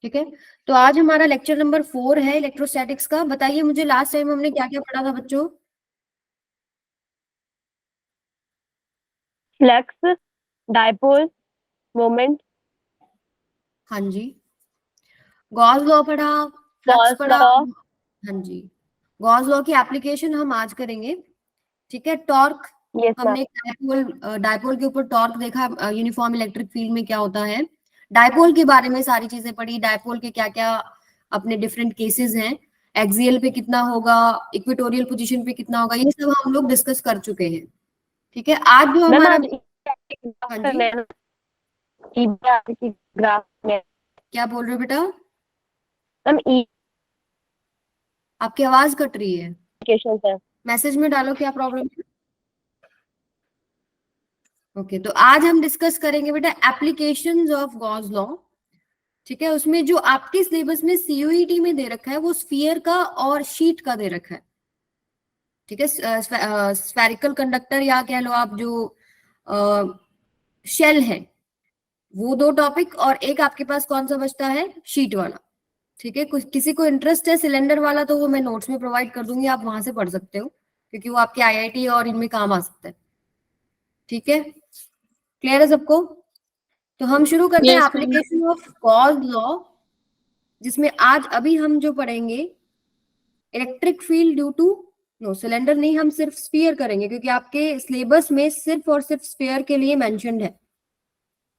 ठीक है, तो आज हमारा लेक्चर नंबर 4 है इलेक्ट्रोस्टैटिक्स का। बताइए मुझे लास्ट टाइम हमने क्या क्या पढ़ा था बच्चों? फ्लक्स, डायपोल, मोमेंट, हाँ जी, गॉस लॉ पढ़ा, फ्लक्स गॉस पढ़ा। लॉ। हाँ जी, गॉस लॉ की एप्लीकेशन हम आज करेंगे। ठीक है, टॉर्क, यस मैम। हमने डायपोल डायपोल के ऊपर टॉर्क देखा, यूनिफॉर्म इलेक्ट्रिक फील्ड में क्या होता है। डायपोल के बारे में सारी चीजें पढ़ी, डायपोल के क्या क्या अपने डिफरेंट केसेस हैं, एक्सियल पे कितना होगा, इक्वेटोरियल पोजीशन पे कितना होगा, ये सब हम लोग डिस्कस कर चुके हैं। ठीक है, आज जो मैम हमारा, आज हाँ ग्राफ जी, करना है ना, की ग्राफ में। क्या बोल रहे हो बेटा? मैम आपकी आवाज कट रही है, इक्वेशन है। मैसेज में डालो क्या प्रॉब्लम है। ओके, तो आज हम डिस्कस करेंगे बेटा एप्लीकेशंस ऑफ गॉस लॉ। ठीक है, उसमें जो आपके सिलेबस में सीयूईटी में दे रखा है वो स्फीयर का और शीट का दे रखा है। ठीक है, स्फेरिकल कंडक्टर या कह लो आप जो शेल है, वो दो टॉपिक, और एक आपके पास कौन सा बचता है, शीट वाला। ठीक है, कुछ किसी को इंटरेस्ट है सिलेंडर वाला तो वो मैं नोट्स में प्रोवाइड कर दूंगी, आप वहां से पढ़ सकते हो, क्योंकि वो आपके आईआईटी और इनमें काम आ सकता है। ठीक है, क्लियर है सबको? तो हम शुरू करते हैं yes ma'am. Application of Gauss law, जिसमें आज अभी हम जो पढ़ेंगे electric field due to, no cylinder नहीं, हम सिर्फ स्फीयर करेंगे, क्योंकि आपके सिलेबस में सिर्फ और सिर्फ स्फीयर के लिए मेंशन्ड है।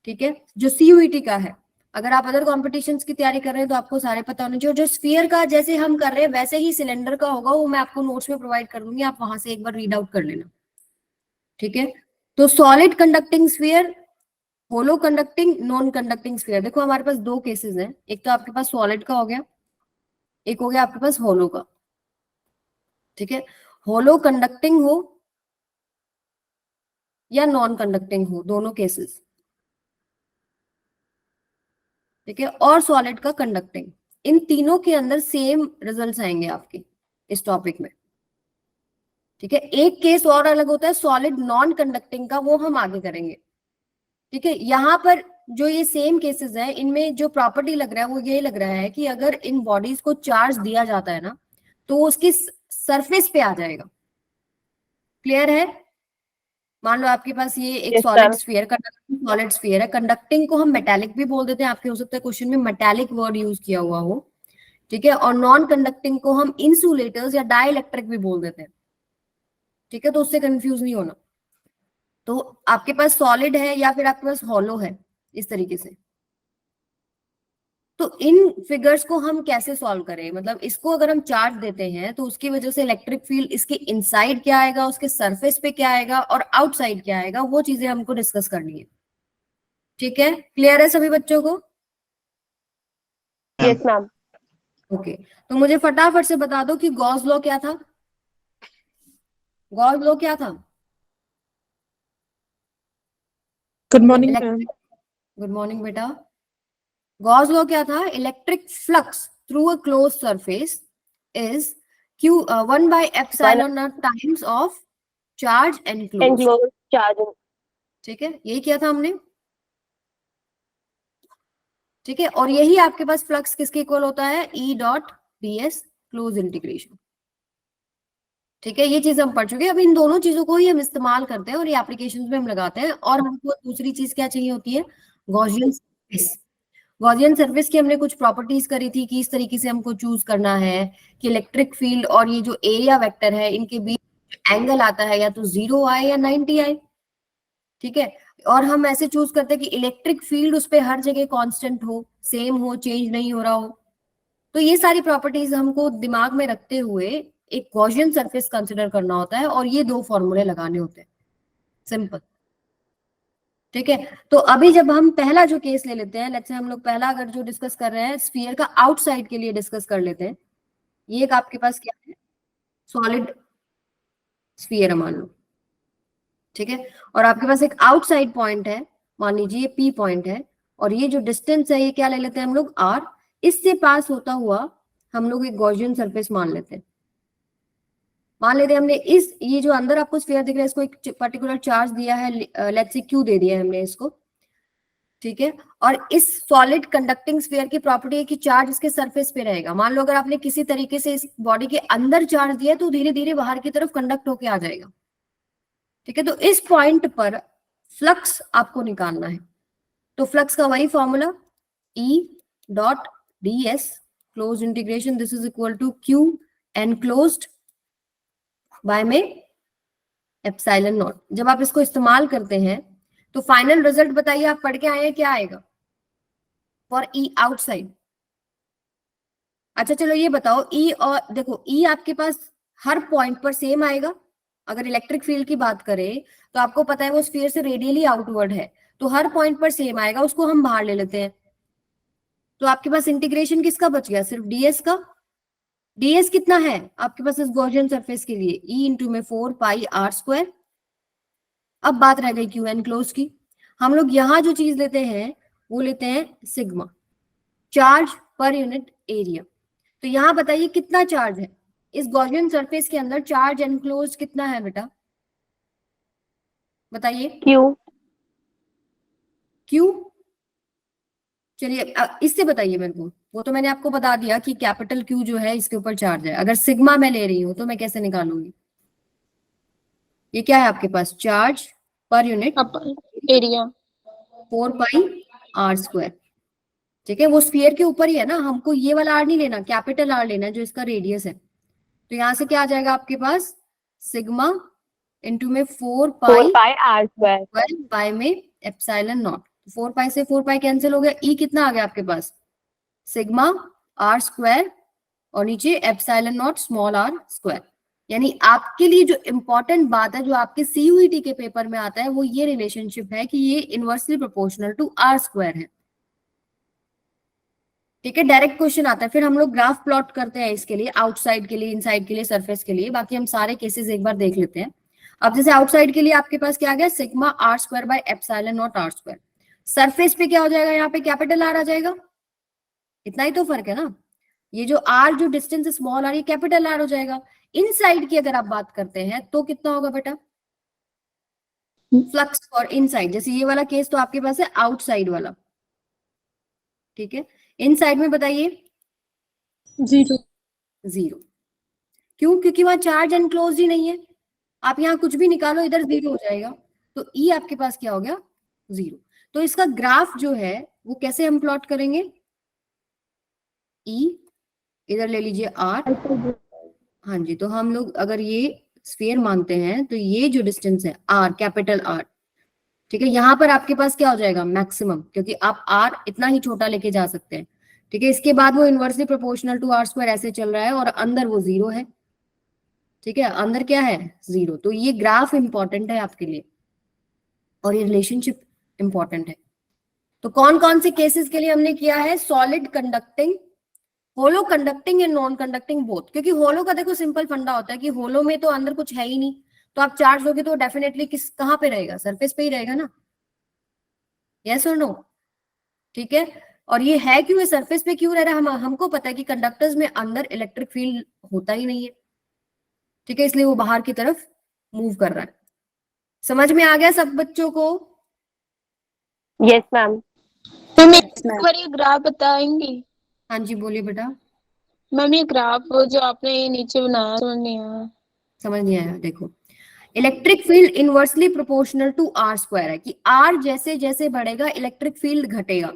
ठीक है, जो सीयूईटी का है। अगर आप अदर कॉम्पिटिशन्स की तैयारी कर रहे हैं तो आपको सारे पता होने चाहिए। जो स्फीयर का जैसे हम कर रहे हैं वैसे ही सिलेंडर का होगा, वो मैं आपको नोट्स में प्रोवाइड कर दूंगी, आप वहां से एक बार रीड आउट कर लेना। ठीक है, तो सॉलिड कंडक्टिंग स्फीयर, होलो कंडक्टिंग, नॉन कंडक्टिंग स्फीयर। देखो हमारे पास दो केसेस हैं, एक तो आपके पास सॉलिड का हो गया, एक हो गया आपके पास होलो का। ठीक है, होलो कंडक्टिंग हो या नॉन कंडक्टिंग हो, दोनों केसेस। ठीक है, और सॉलिड का कंडक्टिंग, इन तीनों के अंदर सेम रिजल्ट्स आएंगे आपके इस टॉपिक में। ठीक है, एक केस और अलग होता है सॉलिड नॉन कंडक्टिंग का, वो हम आगे करेंगे। ठीक है, यहाँ पर जो ये सेम केसेस हैं, इनमें जो प्रॉपर्टी लग रहा है वो ये लग रहा है कि अगर इन बॉडीज को चार्ज दिया जाता है ना, तो वो उसकी सरफेस पे आ जाएगा। क्लियर है? मान लो आपके पास ये एक yes solid ma'am. Sphere, conducting solid sphere है, कंडक्टिंग को हम मेटालिक भी बोल देते हैं, आपके हो सकता है क्वेश्चन में मेटालिक वर्ड यूज किया हुआ हो। ठीक है, और नॉन कंडक्टिंग को हम इंसुलेटर्स या डाइलेक्ट्रिक भी बोल देते हैं। ठीक है, तो उससे कंफ्यूज नहीं होना। तो आपके पास सॉलिड है या फिर आपके पास हॉलो है, इस तरीके से। तो इन फिगर्स को हम कैसे सॉल्व करें, मतलब इसको अगर हम चार्ज देते हैं तो उसकी वजह से इलेक्ट्रिक फील्ड इसके इनसाइड क्या आएगा, उसके सरफेस पे क्या आएगा, और आउटसाइड क्या आएगा, वो चीजें हमको डिस्कस करनी है। ठीक है, क्लियर है सभी बच्चों को? Yes ma'am. ओके, तो मुझे फटाफट से बता दो कि गॉस लॉ क्या था। गॉस लॉ क्या था? Good morning ma'am. Electric, good morning बेटा। गॉस लॉ क्या था? Electric flux through a close surface is q 1 by one epsilon naught times of charge enclosed. Enclose charge. ठीक है, यही किया था हमने। ठीक है, और यही आपके पास फ्लक्स किसके इक्वल होता है, ई dot d S close integration. ठीक है, ये चीज हम पढ़ चुके हैं। अब इन दोनों चीजों को ही हम इस्तेमाल करते हैं और ये एप्लीकेशन में हम लगाते हैं। और हमको दूसरी चीज क्या चाहिए होती है, गॉसियन सरफेस। गॉसियन सरफेस की हमने कुछ प्रॉपर्टीज करी थी कि इस तरीके से हमको चूज करना है कि इलेक्ट्रिक फील्ड और ये जो एरिया वेक्टर है इनके बीच एंगल आता है या तो 0 आए या 90 आए। ठीक है, और हम ऐसे चूज करते हैं कि इलेक्ट्रिक फील्ड उस पर हर जगह कांस्टेंट हो, सेम हो, चेंज नहीं हो रहा हो। तो ये सारी प्रॉपर्टीज हमको दिमाग में रखते हुए एक गॉसियन सरफेस कंसिडर करना होता है और ये दो फॉर्मूले लगाने होते हैं, सिंपल। ठीक है, तो अभी जब हम पहला जो केस ले लेते हैं, लेट्स से हम लोग पहला अगर जो डिस्कस कर रहे हैं स्फीयर का आउटसाइड के लिए डिस्कस कर लेते हैं। ये एक आपके पास क्या है, सॉलिड स्फीयर है मान लो। ठीक है, और आपके पास एक आउटसाइड पॉइंट है, मान लीजिए ये पी पॉइंट है, और ये जो डिस्टेंस है ये क्या ले लेते हैं हम लोग, आर। इससे पास होता हुआ हम लोग एक गॉसियन सरफेस मान लेते हैं। मान लेते हैं हमने इस, ये जो अंदर आपको स्फीयर दिख रहा है, इसको एक पर्टिकुलर चार्ज दिया है, लेट्स से क्यू दे दिया है हमने इसको। ठीक है। और इस सॉलिड कंडक्टिंग स्फीयर की प्रॉपर्टी है कि चार्ज इसके सरफेस पे रहेगा। मान लो अगर आपने किसी तरीके से इस बॉडी के अंदर चार्ज दिया तो धीरे धीरे बाहर की तरफ कंडक्ट होके आ जाएगा। ठीक है, तो इस पॉइंट पर फ्लक्स आपको निकालना है। तो फ्लक्स का वही formula E dot ds close integration this is equal to Q enclosed by में एप्सिलॉन नॉट। जब आप इसको इस्तेमाल करते हैं तो फाइनल रिजल्ट बताइए, आप पढ़ के आए हैं, क्या आएगा फॉर E आउटसाइड? अच्छा चलो ये बताओ, E और देखो E आपके पास हर पॉइंट पर सेम आएगा। अगर इलेक्ट्रिक फील्ड की बात करें तो आपको पता है वो स्फीयर से रेडियली आउटवर्ड है, तो हर पॉइंट पर सेम आएगा, उसको हम बाहर ले लेते हैं। तो आपके पास इंटीग्रेशन किसका बच गया? सिर्फ ds का। ds कितना है आपके पास इस गॉसियन सरफेस के लिए? E इंटू में 4 पाई r स्क्वायर। अब बात रह गई क्यू एनक्लोज की। हम लोग यहाँ जो चीज लेते हैं वो लेते हैं sigma, charge per unit area. तो यहाँ बताइए कितना चार्ज है इस गॉसियन सरफेस के अंदर? चार्ज एनक्लोज कितना है बेटा, बताइए? Q Q. चलिए इससे बताइए मेरे को, वो तो मैंने आपको बता दिया कि कैपिटल क्यू जो है इसके ऊपर चार्ज है। अगर सिग्मा मैं ले रही हूं तो मैं कैसे निकालूंगी? ये क्या है आपके पास? चार्ज पर यूनिट एरिया 4 पाई r स्क्वायर। ठीक है, वो स्फीयर के ऊपर ही है ना, हमको ये वाला आर नहीं लेना, कैपिटल आर लेना है जो इसका रेडियस है। तो यहां से क्या आ जाएगा आपके पास? सिग्मा इंटू में 4 पाई r स्क्वायर पाई में एप्सिलॉन नॉट। 4 पाई से 4 पाई कैंसिल हो गया, ई कितना आ गया आपके पास? सिग्मा आर स्क्वायर और नीचे epsilon naught small r square. यानी आपके लिए जो इंपॉर्टेंट बात है, जो आपके सीयूईटी के पेपर में आता है, वो ये रिलेशनशिप है कि ये inversely proportional to r square है। ठीक है, डायरेक्ट क्वेश्चन आता है। फिर हम लोग ग्राफ प्लॉट करते हैं इसके लिए, आउटसाइड के लिए, इनसाइड के लिए, सरफेस के लिए। बाकी हम सारे केसेस एक बार देख लेते हैं। अब जैसे आउटसाइड के लिए आपके पास क्या आ गया? Sigma r square by epsilon naught r square. Surface पे क्या हो जाएगा? यहाँ पे कैपिटल आर आ जाएगा। इतना ही तो फर्क है ना, ये जो आर, जो डिस्टेंस स्मॉल आर, ये कैपिटल आर हो जाएगा। इनसाइड की अगर आप बात करते हैं तो कितना होगा बेटा? फ्लक्स फॉर इनसाइड, जैसे ये वाला केस तो आपके पास है आउटसाइड वाला। ठीक है, इनसाइड में बताइए 0 0। क्यों? क्योंकि वहां चार्ज एनक्लोज ही नहीं है। आप यहाँ कुछ भी निकालो इधर 0 हो जाएगा। तो E आपके पास क्या हो गया? 0। तो इसका ग्राफ जो है वो कैसे हम प्लॉट करेंगे? E इधर ले लीजिए R। हाँ जी, तो हम लोग अगर ये स्फीयर मानते हैं तो ये जो डिस्टेंस है R, कैपिटल R, ठीक है, यहाँ पर आपके पास क्या हो जाएगा? मैक्सिमम, क्योंकि आप R इतना ही छोटा लेके जा सकते हैं। ठीक है, इसके बाद वो inversely proportional to r square ऐसे चल रहा है और अंदर वो 0 है। ठीक है, अंदर क्या है? 0। तो ये ग्राफ इंपॉर्टेंट है आपके लिए और ये रिलेशनशिप इंपॉर्टेंट है। तो कौन कौन से केसेस के लिए हमने किया है? Solid conducting, hollow conducting and non conducting both. क्योंकि होलो का देखो सिंपल फंडा होता है कि होलो में तो अंदर कुछ है ही नहीं, तो आप चार्ज दोगे तो डेफिनेटली किस कहाँ पे रहेगा? सरफेस पे ही रहेगा ना। यस और नो? ठीक है, और ये है क्यों, ये सरफेस पे क्यों रह रहा है? हमको पता है कि कंडक्टर्स में अंदर इलेक्ट्रिक फील्ड होता ही नहीं है। ठीक है, इसलिए वो बाहर की तरफ मूव कर रहा है। समझ में आ गया सब बच्चों को? Yes ma'am. मैम एक बार ये ग्राफ बताएंगी? हाँ जी बोलिए बेटा। मैम ये ग्राफ जो आपने ये नीचे बनाया समझ नहीं आया। समझ नहीं आया? देखो, electric field inversely proportional to r square है कि आर जैसे जैसे बढ़ेगा इलेक्ट्रिक फील्ड घटेगा।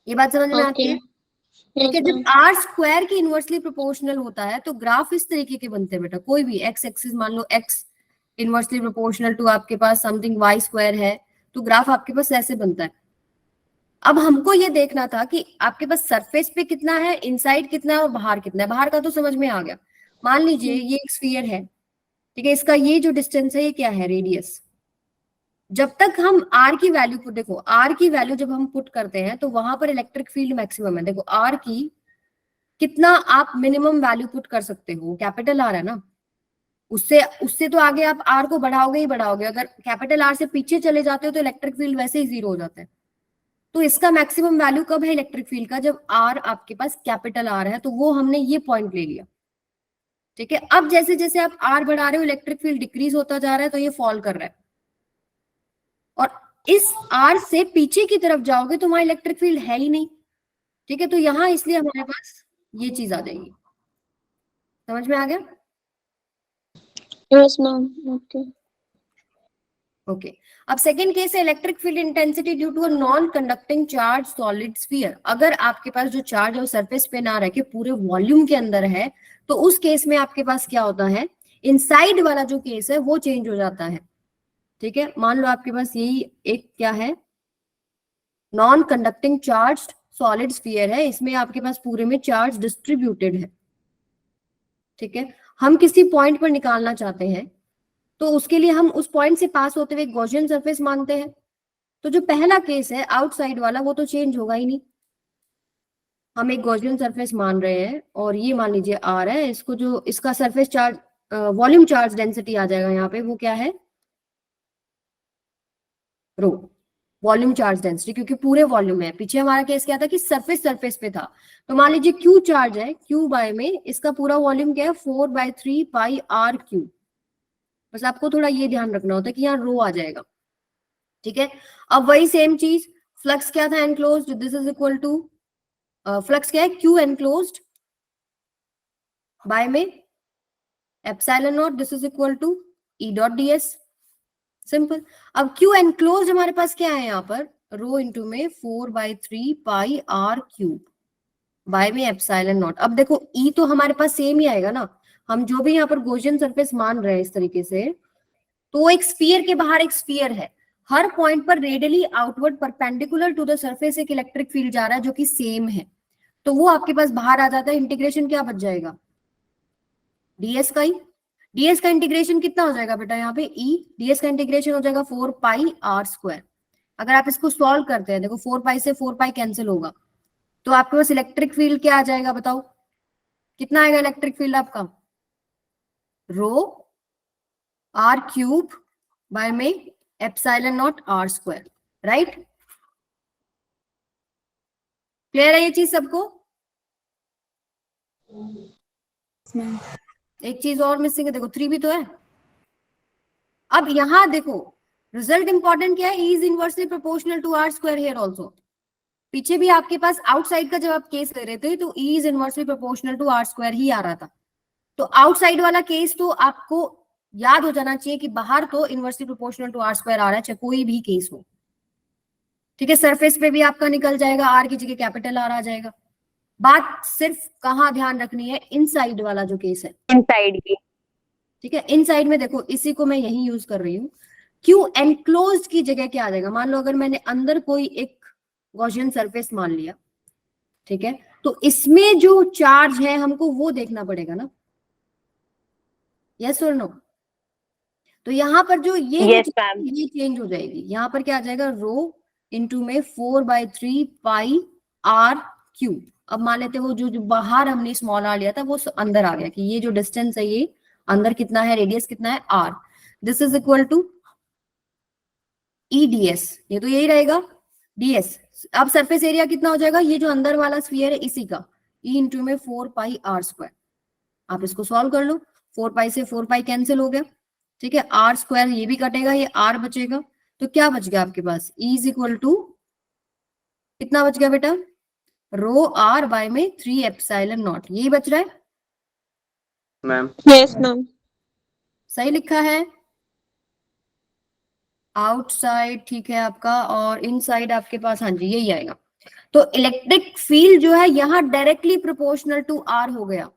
ये बात समझ में आती है? ठीक है, जब आर स्क्वायर की इनवर्सली प्रोपोर्शनल होता है तो ग्राफ इस तरीके के बनते हैं बेटा। कोई भी एक्स एक्सिस मान लो एक्स इनवर्सली प्रोपोर्शनल टू आपके पास समथिंग वाई स्क्वायर है, तो ग्राफ आपके पास ऐसे बनता है। अब हमको ये देखना था कि आपके पास सरफेस पे कितना है, इनसाइड कितना है और बाहर कितना है। बाहर का तो समझ में आ गया। मान लीजिए ये एक स्फीयर है, ठीक है, इसका ये जो डिस्टेंस है ये क्या है? रेडियस। जब तक हम आर की वैल्यू को, देखो आर की वैल्यू जब हम पुट करते हैं तो वहां पर इलेक्ट्रिक फील्ड मैक्सिमम है। देखो आर की कितना आप मिनिमम वैल्यू पुट कर सकते हो? कैपिटल आर है ना, उससे उससे तो आगे आप आर को बढ़ाओगे ही बढ़ाओगे। अगर कैपिटल आर से पीछे चले जाते हो तो इलेक्ट्रिक फील्ड वैसे ही 0 हो जाता है। तो इसका मैक्सिमम वैल्यू कब है इलेक्ट्रिक फील्ड का? जब आर आपके पास कैपिटल आर है। तो वो हमने ये पॉइंट ले लिया। ठीक है, अब जैसे जैसे आप आर बढ़ा रहे हो इलेक्ट्रिक फील्ड डिक्रीज होता जा रहा है, तो ये फॉल कर रहा है। और इस आर से पीछे की तरफ जाओगे तो वहां इलेक्ट्रिक फील्ड है ही नहीं, ठीक है। तो यहाँ इसलिए हमारे पास ये चीज आ जाएगी। समझ में आ गया? Yes ma'am, okay. ओके। अब सेकंड केस है electric field intensity due to a non conducting charge solid sphere. अगर आपके पास जो चार्ज है वो सरफेस पे ना रह के पूरे वॉल्यूम के अंदर है, तो उस केस में आपके पास क्या होता है, इनसाइड वाला जो केस है वो चेंज हो जाता है, ठीक है। मान लो आपके पास यही एक क्या है, non conducting charge solid sphere है, इसमें आपके पास पूरे में चार्ज डिस्ट्रीब्यूटेड है, ठीक है। हम किसी पॉइंट पर निकालना चाहते हैं, तो उसके लिए हम उस पॉइंट से पास होते हुए गॉसियन सरफेस मानते हैं। तो जो पहला केस है आउटसाइड वाला वो तो चेंज होगा ही नहीं। हम एक गॉसियन सरफेस मान रहे हैं और ये मान लीजिए आर है, इसको जो इसका surface charge volume charge density आ जाएगा यहाँ पे, वो क्या है, रो, वॉल्यूम चार्ज डेंसिटी, क्योंकि पूरे वॉल्यूम है। पीछे हमारा केस क्या था कि सरफेस सरफेस पे था। तो मान लीजिए क्यू चार्ज है, क्यू बाय में इसका पूरा वॉल्यूम क्या है, 4/3 पाई आर क्यू। बस आपको थोड़ा ये ध्यान रखना होता है कि यहाँ रो आ जाएगा, ठीक है। अब वही सेम चीज, फ्लक्स क्या था, enclosed, this is equal to flux क्या है, क्यू एनक्लोज्ड बाय में epsilon naught, this is equal to E dot d s, simple. अब क्यू एनक्लोज्ड हमारे पास क्या है यहाँ पर, रो इंटू में 4/3 पाई आर क्यूब बाय में एप्सिलॉन नॉट। अब देखो ई तो हमारे पास सेम ही आएगा ना, हम जो भी यहाँ पर गॉसियन सरफेस मान रहे हैं इस तरीके से, तो एक स्फीयर के बाहर एक स्फीयर है, हर पॉइंट पर radially outward perpendicular to the surface एक इलेक्ट्रिक फील्ड जा रहा है जो कि सेम है, तो वो आपके पास बाहर आ जाता है। इंटीग्रेशन क्या बच जाएगा, डीएस का ही, डीएस का इंटीग्रेशन कितना हो जाएगा बेटा यहाँ पे, ई डीएस का इंटीग्रेशन हो जाएगा 4 पाई आर स्क्वायर। अगर आप इसको सॉल्व करते हैं, देखो 4 पाई से 4 पाई कैंसिल होगा, तो आपके पास इलेक्ट्रिक फील्ड क्या आ जाएगा, बताओ कितना आएगा इलेक्ट्रिक फील्ड आपका, रो आर क्यूब बाय में epsilon naught r square, right. Clear है ये चीज सबको? एक चीज और मिसिंग है, देखो 3 भी तो है। अब यहां देखो रिजल्ट इंपॉर्टेंट क्या है, E is inversely proportional to r square here also. पीछे भी आपके पास आउटसाइड का जब आप केस ले रहे थे तो E is inversely proportional to r square ही आ रहा था। तो आउटसाइड वाला केस तो आपको याद हो जाना चाहिए कि बाहर तो inversely proportional to r square आ रहा है, चाहे कोई भी केस हो, ठीक है। सरफेस पे भी आपका निकल जाएगा, आर की जगह कैपिटल आर आ जाएगा। बात सिर्फ कहाँ ध्यान रखनी है, इनसाइड वाला जो केस है, इनसाइड की। ठीक है। इनसाइड में देखो इसी को मैं यही यूज कर रही हूँ, क्यू एनक्लोज्ड की जगह क्या आ जाएगा, मान लो अगर मैंने अंदर कोई एक गॉसियन सरफेस मान लिया, ठीक है, तो इसमें जो चार्ज है हमको वो देखना पड़ेगा ना, यस और नो। तो यहाँ पर जो ये Yes, जो ma'am. ये चेंज हो जाएगी, यहाँ पर क्या आ जाएगा, रो इंटू में 4/3 पाई आर क्यूब। अब मान लेते हैं वो जो बाहर हमने स्मॉल आर लिया था वो अंदर आ गया, कि ये जो डिस्टेंस है ये अंदर कितना है, रेडियस कितना है r, this is equal to E d s, ये तो यही रहेगा डीएस। अब सरफेस एरिया कितना हो जाएगा, ये जो अंदर वाला स्फीयर है इसी का, ई इंटू में 4 पाई आर स्क्वायर। आप इसको सॉल्व कर लो, 4 पाई से 4 पाई कैंसिल हो गया, ठीक है। आर स्क्वायर ये भी कटेगा, ये आर बचेगा, तो क्या बच गया आपके पास, ई इज इक्वल टू कितना बच गया बेटा, रो आर बाय में 3 एप्सिलॉन नॉट, यही बच रहा है मैम। Yes ma'am. सही लिखा है। आउटसाइड ठीक है आपका, और इनसाइड आपके पास, हाँ जी यही आएगा। तो इलेक्ट्रिक फील्ड जो है यहाँ डायरेक्टली प्रोपोर्शनल टू आर हो गया,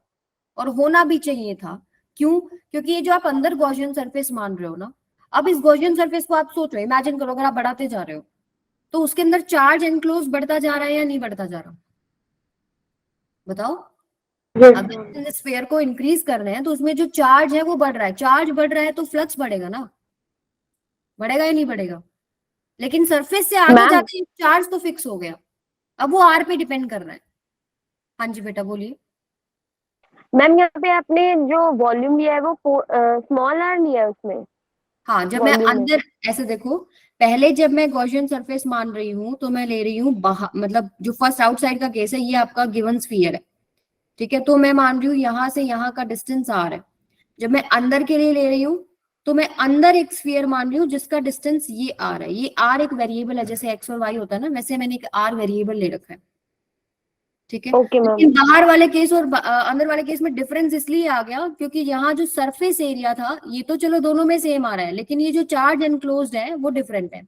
और होना भी चाहिए था। क्यों? क्योंकि ये जो आप अंदर गॉसियन सरफेस मान रहे हो ना, अब इस गॉसियन सरफेस को आप सोचो, इमेजिन करो, अगर आप बढ़ाते जा रहे हो तो उसके अंदर चार्ज एनक्लोज बढ़ता जा रहा है या नहीं बढ़ता जा रहा, बताओ। अगर स्फीयर को इंक्रीज कर रहे हैं तो उसमें जो चार्ज है वो बढ़ रहा है, चार्ज बढ़ रहा है तो फ्लक्स बढ़ेगा ना, बढ़ेगा या नहीं बढ़ेगा। लेकिन सरफेस से आगे मैम। जाते ही चार्ज तो फिक्स हो गया, अब वो आर पे डिपेंड कर रहा है। हाँ जी बेटा बोलिए। मैम यहाँ पे आपने जो वॉल्यूम लिया है वो स्मॉल आर लिया है उसमें। हाँ, जब मैं Volume में। अंदर ऐसे देखो, पहले जब मैं गॉसियन सरफेस मान रही हूँ तो मैं ले रही हूँ बाहर, मतलब जो फर्स्ट आउटसाइड का केस है ये आपका गिवन स्फीयर है, ठीक है। तो मैं मान रही हूँ यहाँ से यहाँ का डिस्टेंस आर है। जब मैं अंदर के लिए ले रही हूँ तो मैं अंदर एक स्फीयर मान रही हूँ जिसका डिस्टेंस ये आर है, ये आर एक वेरिएबल है, जैसे एक्स और वाई होता है ना, वैसे मैंने एक आर वेरिएबल ले रखा है, ठीक है। Okay ma'am. लेकिन बाहर वाले केस और अंदर वाले केस में डिफरेंस इसलिए आ गया क्योंकि यहाँ जो सरफेस एरिया था ये तो चलो दोनों में सेम आ रहा है, लेकिन ये जो चार्ज एनक्लोज्ड है वो डिफरेंट है,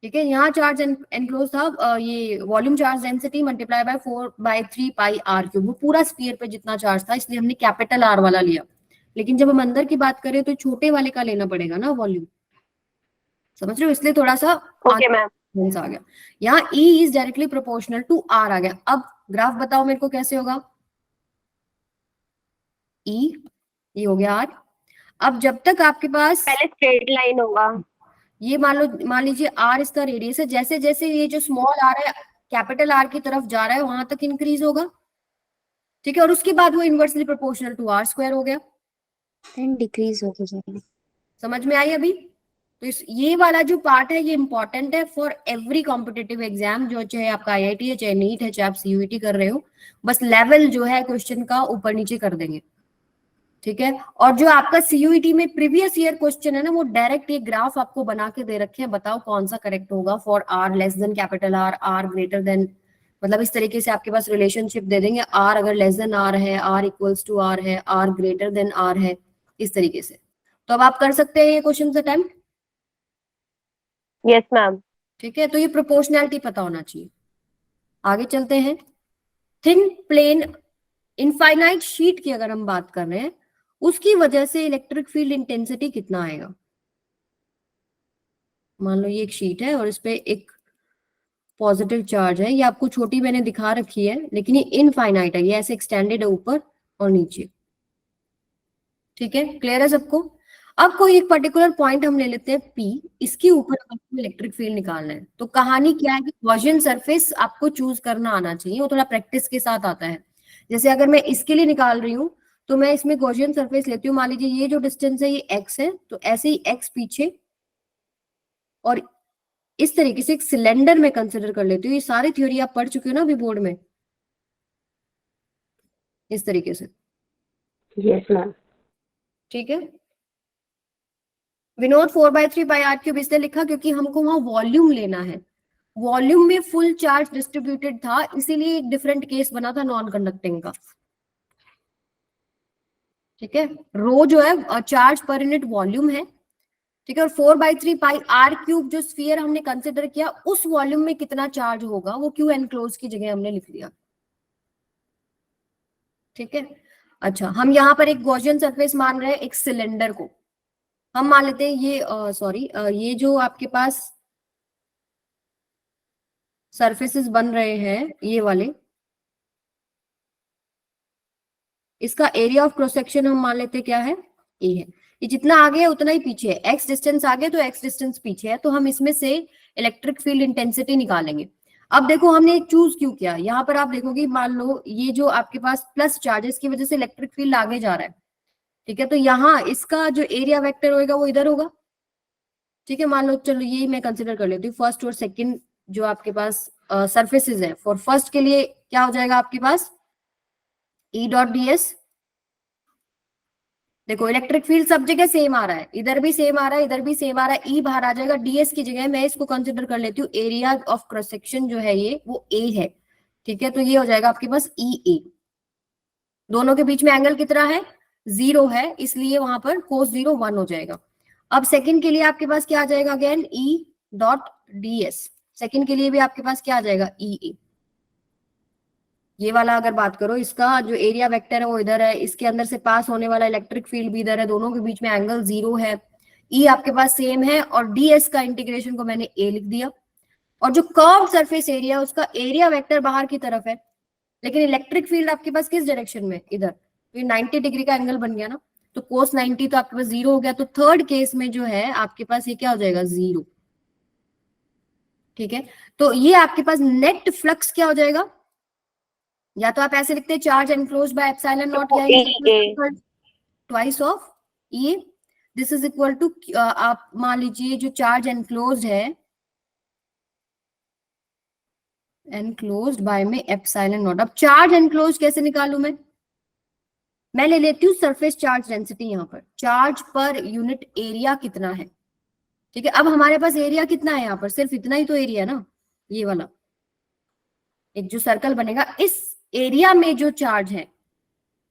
ठीक है। यहाँ चार्ज एनक्लोज था ये volume charge density multiply by 4/3 pi r cube, वो पूरा स्फीयर पे जितना चार्ज था, इसलिए हमने कैपिटल आर वाला लिया। लेकिन जब हम अंदर की बात करें तो छोटे वाले का लेना पड़ेगा ना वॉल्यूम, समझ रहे हो, इसलिए थोड़ा सा ओके मैम। आ गया। यहाँ E is directly proportional to R आ गया। अब ग्राफ बताओ मेरे को कैसे होगा, E ये हो गया R। अब जब तक आपके पास पहले स्ट्रेट लाइन होगा। ये मान लीजिए R इसका रेडियस है, जैसे जैसे ये जो स्मॉल R है कैपिटल R की तरफ जा रहा है वहां तक इंक्रीज होगा, ठीक है। और उसके बाद वो inversely proportional to R square हो गया, देन डिक्रीज होगी जाएगी। समझ में आई अभी। तो ये वाला जो पार्ट है ये इंपॉर्टेंट है फॉर एवरी कॉम्पिटिटिव एग्जाम, जो चाहे आपका IIT है, चाहे नीट है, चाहे आप CUET कर रहे हो, बस लेवल जो है क्वेश्चन का ऊपर नीचे कर देंगे, ठीक है। और जो आपका CUET में प्रीवियस ईयर क्वेश्चन है ना, वो डायरेक्ट ये ग्राफ आपको बना के दे रखे हैं, बताओ कौन सा करेक्ट होगा for R less than capital R, R greater than, मतलब इस तरीके से आपके पास रिलेशनशिप दे देंगे, R अगर लेस देन R है, R इक्वल्स टू R है, R ग्रेटर देन R है, इस तरीके से। तो अब आप कर सकते हैं ये क्वेश्चन अटेम्प्ट, यस मैम। ठीक है। तो ये प्रोपोर्शनैलिटी पता होना चाहिए। आगे चलते हैं। थिन प्लेन इनफाइनाइट शीट की अगर हम बात कर रहे हैं, उसकी वजह से इलेक्ट्रिक फील्ड इंटेंसिटी कितना आएगा। मान लो ये एक शीट है और इस पे एक पॉजिटिव चार्ज है, ये आपको छोटी मैंने दिखा रखी है, लेकिन ये इनफाइनाइट है, ये ऐसे एक्सटेंडेड है ऊपर और नीचे, ठीक है। क्लियर है सबको। अब कोई एक पर्टिकुलर पॉइंट हम ले लेते हैं P, इसके ऊपर आपको इलेक्ट्रिक फील्ड निकालना है। तो कहानी क्या है कि गॉसियन सरफेस आपको चूज करना आना चाहिए, वो थोड़ा प्रैक्टिस के साथ आता है। जैसे अगर मैं इसके लिए निकाल रही हूँ तो मैं इसमें गॉसियन सरफेस लेती हूँ, मान लीजिए ये जो डिस्टेंस है ये x है, तो ऐसे ही x पीछे और इस तरीके से एक सिलेंडर में कंसिडर कर लेती हूँ। ये सारी थ्योरी आप पढ़ चुके हो ना अभी बोर्ड में, इस तरीके से, यस मैम। ठीक है। विनोद 4/3 पाई आर क्यूब इसलिए लिखा क्योंकि हमको वहां वॉल्यूम लेना है, वॉल्यूम में फुल चार्ज डिस्ट्रीब्यूटेड था, इसीलिए एक डिफरेंट केस बना था नॉन कंडक्टिंग का, ठीक है। रो जो है चार्ज पर यूनिट वॉल्यूम है, ठीक है। और 4/3 पाई आर क्यूब जो स्फीयर हमने कंसिडर किया, उस वॉल्यूम में कितना चार्ज होगा वो क्यू एनक्लोज की जगह हमने लिख दिया, ठीक है। अच्छा, हम यहाँ पर एक गॉसियन सरफेस मान रहे हैं, एक सिलेंडर को हम मान लेते हैं ये सॉरी ये जो आपके पास सरफेसेस बन रहे हैं ये वाले, इसका एरिया ऑफ क्रॉस सेक्शन हम मान लेते हैं क्या है, ए है। ये जितना आगे है उतना ही पीछे है, x डिस्टेंस आगे तो x डिस्टेंस पीछे है, तो हम इसमें से इलेक्ट्रिक फील्ड इंटेंसिटी निकालेंगे। अब देखो हमने चूज क्यों किया, यहाँ पर आप देखोगे मान लो ये जो आपके पास प्लस चार्जेस की वजह से इलेक्ट्रिक फील्ड आगे जा रहा है, ठीक है। तो यहाँ इसका जो एरिया वेक्टर होगा वो इधर होगा, ठीक है। मान लो चलो ये मैं कंसिडर कर लेती हूँ, फर्स्ट और सेकंड जो आपके पास सरफेसेस है, फॉर फर्स्ट के लिए क्या हो जाएगा आपके पास E डॉट ds। देखो इलेक्ट्रिक फील्ड सब जगह सेम आ रहा है, इधर भी सेम आ रहा है, इधर भी सेम आ रहा है, E बाहर आ जाएगा, ds की जगह मैं इसको कंसिडर कर लेती हूँ एरिया ऑफ क्रॉस सेक्शन जो है ये वो a है, ठीक है। तो ये हो जाएगा आपके पास EA। दोनों के बीच में एंगल कितना है, 0 है, इसलिए वहां पर cos 0 1 हो जाएगा। अब सेकंड के लिए आपके पास क्या आ जाएगा, again E dot ds। Second के लिए भी आपके पास क्या आ जाएगा, EA। ये वाला अगर बात करो, इसका जो एरिया वेक्टर है वो इधर है, इसके अंदर से पास होने वाला इलेक्ट्रिक फील्ड भी इधर है, दोनों के बीच में एंगल 0 है, E आपके पास सेम है, और ds का इंटीग्रेशन को मैंने A लिख दिया। और जो कर्व सरफेस एरिया उसका एरिया वेक्टर बाहर की तरफ है, लेकिन इलेक्ट्रिक फील्ड आपके पास किस डायरेक्शन में, इधर, तो ये 90 डिग्री का एंगल बन गया ना, तो cos 90 तो आपके पास 0 हो गया, तो थर्ड केस में जो है आपके पास ये क्या हो जाएगा, 0, ठीक है। तो ये आपके पास नेट फ्लक्स क्या हो जाएगा, या तो आप ऐसे लिखते हैं charge enclosed by epsilon naught twice of E, this is equal to, आप मान लीजिए जो चार्ज एनक्लोज्ड है, एनक्लोज्ड बाय में एप्सिलॉन नॉट। अब चार्ज एनक्लोज्ड कैसे निकालूं मैं, मैं ले लेती हूँ सरफेस चार्ज डेंसिटी, यहाँ पर चार्ज पर यूनिट एरिया कितना है। ठीक है, अब हमारे पास एरिया कितना है यहाँ पर, सिर्फ इतना ही तो एरिया ना, ये वाला एक जो सर्कल बनेगा, इस एरिया में जो चार्ज है,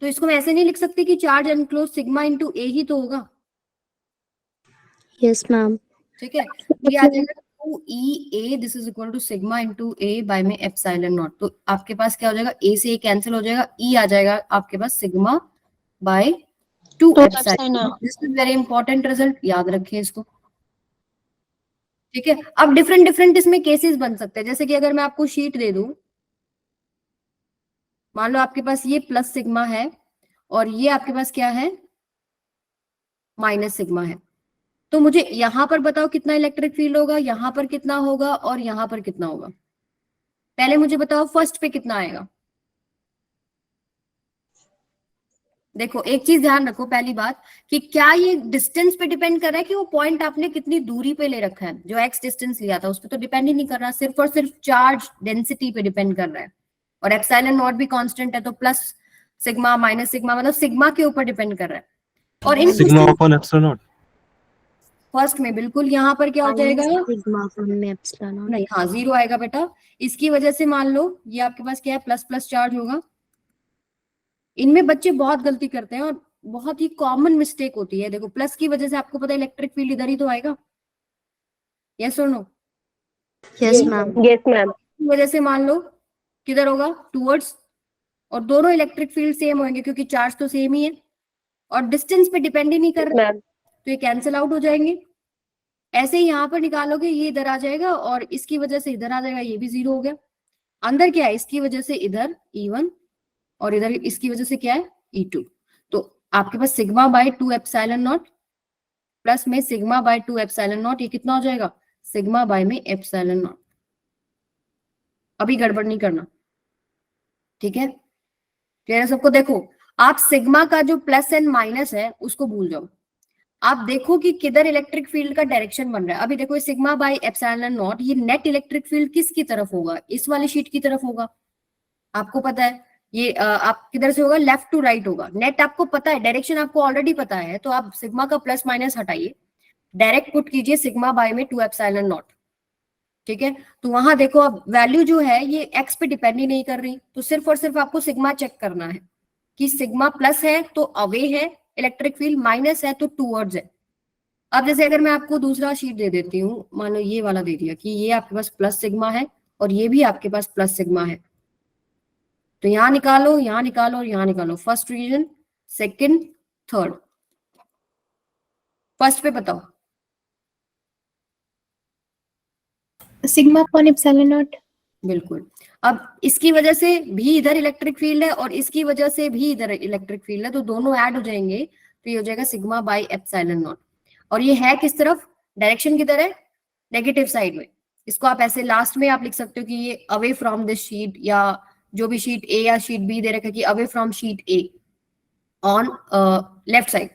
तो इसको मैं ऐसे नहीं लिख सकती कि चार्ज एनक्लोज सिग्मा इंटू ए ही तो होगा। Yes, ma'am. ठीक है, ये आ जाएगा 2EA, this is equal to sigma into A by में एप्सिलॉन नॉट। तो आपके पास क्या हो जाएगा, ए से ए कैंसिल हो जाएगा, ई आ जाएगा आपके पास sigma by 2 epsilon naught. This is very important result, याद रखिए इसको। ठीक है, अब डिफरेंट डिफरेंट इसमें केसेस बन सकते हैं, जैसे कि अगर मैं आपको शीट दे दूं, मान लो आपके पास ये प्लस सिग्मा है और ये आपके पास क्या है, माइनस सिग्मा है, तो मुझे यहां पर बताओ कितना इलेक्ट्रिक फील्ड होगा, यहां पर कितना होगा और यहां पर कितना होगा। पहले मुझे बताओ फर्स्ट पे कितना आएगा। देखो एक चीज ध्यान रखो, पहली बात कि क्या ये डिस्टेंस पे डिपेंड कर रहा है कि वो पॉइंट आपने कितनी दूरी पे ले रखा है, जो एक्स डिस्टेंस लिया था उस पर तो डिपेंड ही नहीं कर रहा, सिर्फ और सिर्फ चार्ज डेंसिटी पे डिपेंड कर रहा है। और एप्सिलॉन नॉट भी कांस्टेंट है, तो प्लस सिग्मा माइनस सिग्मा मतलब सिग्मा के ऊपर डिपेंड कर रहा है। और इन sigma upon epsilon naught first में बिल्कुल यहाँ पर क्या हो जाएगा, Sigma upon में epsilon naught. नहीं हाँ जीरो आएगा बेटा। इसकी वजह से मान लो ये आपके पास क्या है, प्लस प्लस चार्ज होगा। इनमें बच्चे बहुत गलती करते हैं और बहुत ही कॉमन मिस्टेक होती है। देखो प्लस की वजह से आपको पता है इलेक्ट्रिक फील्ड इधर ही तो आएगा, यस और no. Yes, ma'am. Yes ma'am. वजह से मान लो किधर होगा, टूवर्ड्स, और दोनों इलेक्ट्रिक फील्ड सेम होंगे क्योंकि चार्ज तो सेम ही है और डिस्टेंस पे डिपेंड ही नहीं कर रहा, मैम तो ये कैंसिल आउट हो जाएंगे। ऐसे ही यहाँ पर निकालोगे, ये इधर आ जाएगा और इसकी वजह से इधर आ जाएगा, ये भी जीरो हो गया। अंदर क्या है, इसकी वजह से इधर E1 और इधर इसकी वजह से क्या है E2। तो आपके पास sigma by 2 epsilon naught plus में सिग्मा बाय 2 एप्सिलॉन नॉट, ये कितना हो जाएगा, सिग्मा बाय में एप्सिलॉन नॉट। अभी गड़बड़ नहीं करना, ठीक है, क्लियर है सबको। देखो आप सिग्मा का जो प्लस एंड माइनस है उसको भूल जाओ, आप देखो कि किधर इलेक्ट्रिक फील्ड का डायरेक्शन बन रहा है। अभी देखो सिग्मा बाय एप्सिलॉन नॉट, ये नेट इलेक्ट्रिक फील्ड किसकी तरफ होगा, इस वाले शीट की तरफ होगा। आपको पता है ये आप किधर से होगा, लेफ्ट टू राइट होगा। नेट आपको पता है, डायरेक्शन आपको ऑलरेडी पता है, तो आप सिग्मा का प्लस माइनस हटाइए, डायरेक्ट पुट कीजिए सिग्मा बाय में 2 एप्सिलॉन नॉट। ठीक है, तो वहां देखो अब वैल्यू जो है ये एक्स पे डिपेंड ही नहीं कर रही, तो सिर्फ और सिर्फ आपको सिग्मा चेक करना है कि सिग्मा प्लस है तो अवे है इलेक्ट्रिक फील्ड, माइनस है तो टूवर्ड्स है। अब जैसे अगर मैं आपको दूसरा शीट दे देती हूँ, मान लो ये वाला दे दिया कि ये आपके पास प्लस सिग्मा है और ये भी आपके पास प्लस सिग्मा है, तो यहाँ निकालो, यहाँ निकालो और यहाँ निकालो, first region, second, third. First पे बताओ, सिग्मा अपॉन एप्सिलॉन नॉट। बिल्कुल। अब इसकी वजह से भी इधर इलेक्ट्रिक फील्ड है और इसकी वजह से भी इधर इलेक्ट्रिक फील्ड है, तो दोनों ऐड हो जाएंगे, तो ये हो जाएगा सिग्मा बाय एप्सिलॉन नॉट। और ये है किस तरफ, डायरेक्शन किधर है, नेगेटिव साइड में। इसको आप ऐसे लास्ट में आप लिख सकते हो कि ये अवे फ्रॉम दिस शीट, या जो भी शीट ए या शीट बी दे रखा है कि away from sheet A on left side.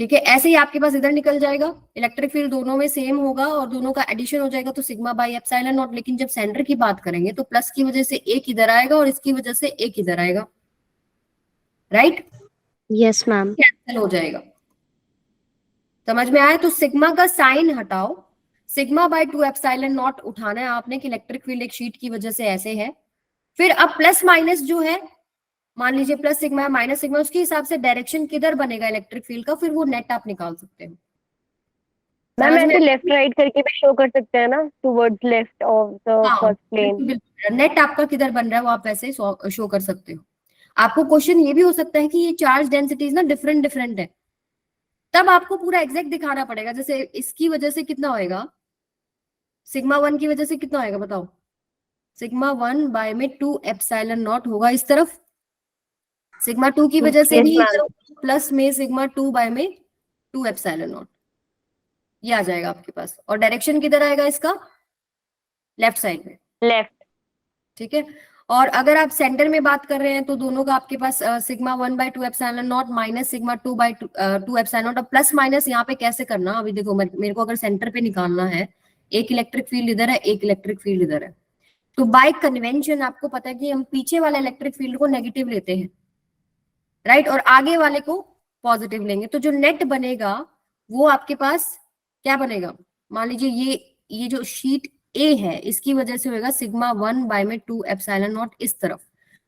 ठीक है, ऐसे ही आपके पास इधर निकल जाएगा, इलेक्ट्रिक फील्ड दोनों में सेम होगा और दोनों का एडिशन हो जाएगा, तो सिग्मा बाय एप्सिलॉन नॉट। लेकिन जब सेंटर की बात करेंगे तो प्लस की वजह से एक इधर आएगा और इसकी वजह से एक इधर आएगा, राइट, Yes, ma'am. कैंसिल हो जाएगा। समझ में आया, तो सिग्मा का साइन हटाओ, सिग्मा बाय 2 एप्सिलॉन नॉट उठाना है आपने कि इलेक्ट्रिक फील्ड एक शीट की वजह से ऐसे है। फिर अब प्लस माइनस जो है, मान लीजिए प्लस सिग्मा है माइनस सिग्मा, उसके हिसाब से डायरेक्शन किधर बनेगा इलेक्ट्रिक फील्ड का, फिर वो नेट आप निकाल सकते हो। मैम ऐसे लेफ्ट राइट करके भी शो कर सकते हैं ना, towards left of the first plane. Net आपका किधर बन रहा है वो आप वैसे शो कर सकते हो। आपको क्वेश्चन ये भी हो सकता है कि ये चार्ज डेंसिटीज ना डिफरेंट डिफरेंट है, तब आपको पूरा एग्जैक्ट दिखाना पड़ेगा। जैसे इसकी वजह से कितना होएगा, सिग्मा 1 की वजह से कितना होएगा बताओ, सिग्मा 1 बाय में 2 एप्सिलॉन नॉट होगा इस तरफ, सिग्मा 2 की वजह से भी प्लस में सिग्मा 2 बाय में 2 एप्सिलॉन नॉट, ये आ जाएगा आपके पास। और डायरेक्शन किधर आएगा इसका, लेफ्ट साइड में, लेफ्ट। ठीक है। और अगर आप सेंटर में बात कर रहे हैं तो दोनों का आपके पास sigma 1 by 2 epsilon naught minus sigma 2 by 2 epsilon naught. अब प्लस माइनस यहाँ पे कैसे करना, अभी देखो मेरे को अगर सेंटर पे निकालना है, एक इलेक्ट्रिक फील्ड इधर है, एक इलेक्ट्रिक फील्ड इधर है, तो बाय कन्वेंशन आपको पता है कि हम पीछे वाले इलेक्ट्रिक फील्ड को नेगेटिव लेते हैं, राइट, और आगे वाले को पॉजिटिव लेंगे, तो जो नेट बनेगा वो आपके पास क्या बनेगा, मान लीजिए ये जो शीट ए है इसकी वजह से होगा सिग्मा 1 बाय में 2 एप्सिलॉन नॉट इस तरफ,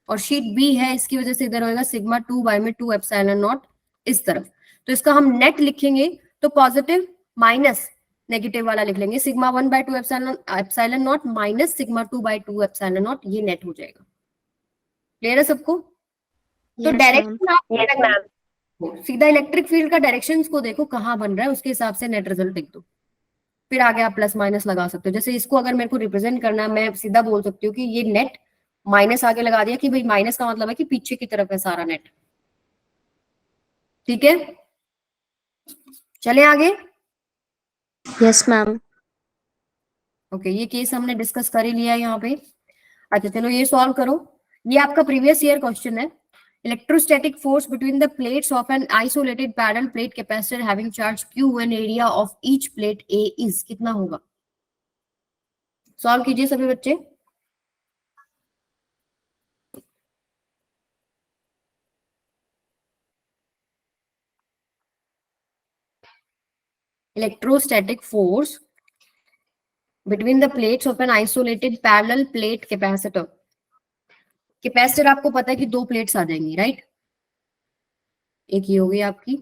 और शीट बी है इसकी वजह से इधर होगा सिग्मा 2 बाय में 2 एप्सिलॉन नॉट इस तरफ। तो इसका हम नेट लिखेंगे तो पॉजिटिव माइनस नेगेटिव वाला लिख लेंगे, sigma 1 by 2 epsilon naught minus sigma 2 by 2 epsilon naught, ये नेट हो जाएगा। क्लियर है सबको? तो Yes, डायरेक्शन आप Yes, ma'am. सीधा इलेक्ट्रिक फील्ड का डायरेक्शंस को देखो कहाँ बन रहा है, उसके हिसाब से नेट रिजल्ट लिख दो, फिर आगे आप प्लस माइनस लगा सकते हो। जैसे इसको अगर मेरे को रिप्रेजेंट करना है, मैं सीधा बोल सकती हूँ कि ये नेट माइनस आगे लगा दिया कि भाई माइनस का मतलब है कि पीछे की तरफ है सारा नेट। ठीक है, चले आगे। Yes, ma'am. ओके, ये केस हमने डिस्कस कर ही लिया है यहाँ पे। अच्छा चलो ये सॉल्व करो, ये आपका प्रीवियस ईयर क्वेश्चन है। Electrostatic force between the plates of an isolated parallel plate capacitor having charge Q and area of each plate A is, कितना होगा? सॉल्व कीजिए सभी बच्चे। Electrostatic force between the plates of an isolated parallel plate capacitor. Capacitor आपको पता है कि दो प्लेट्स आ जाएंगी, राइट? एक ये होगी आपकी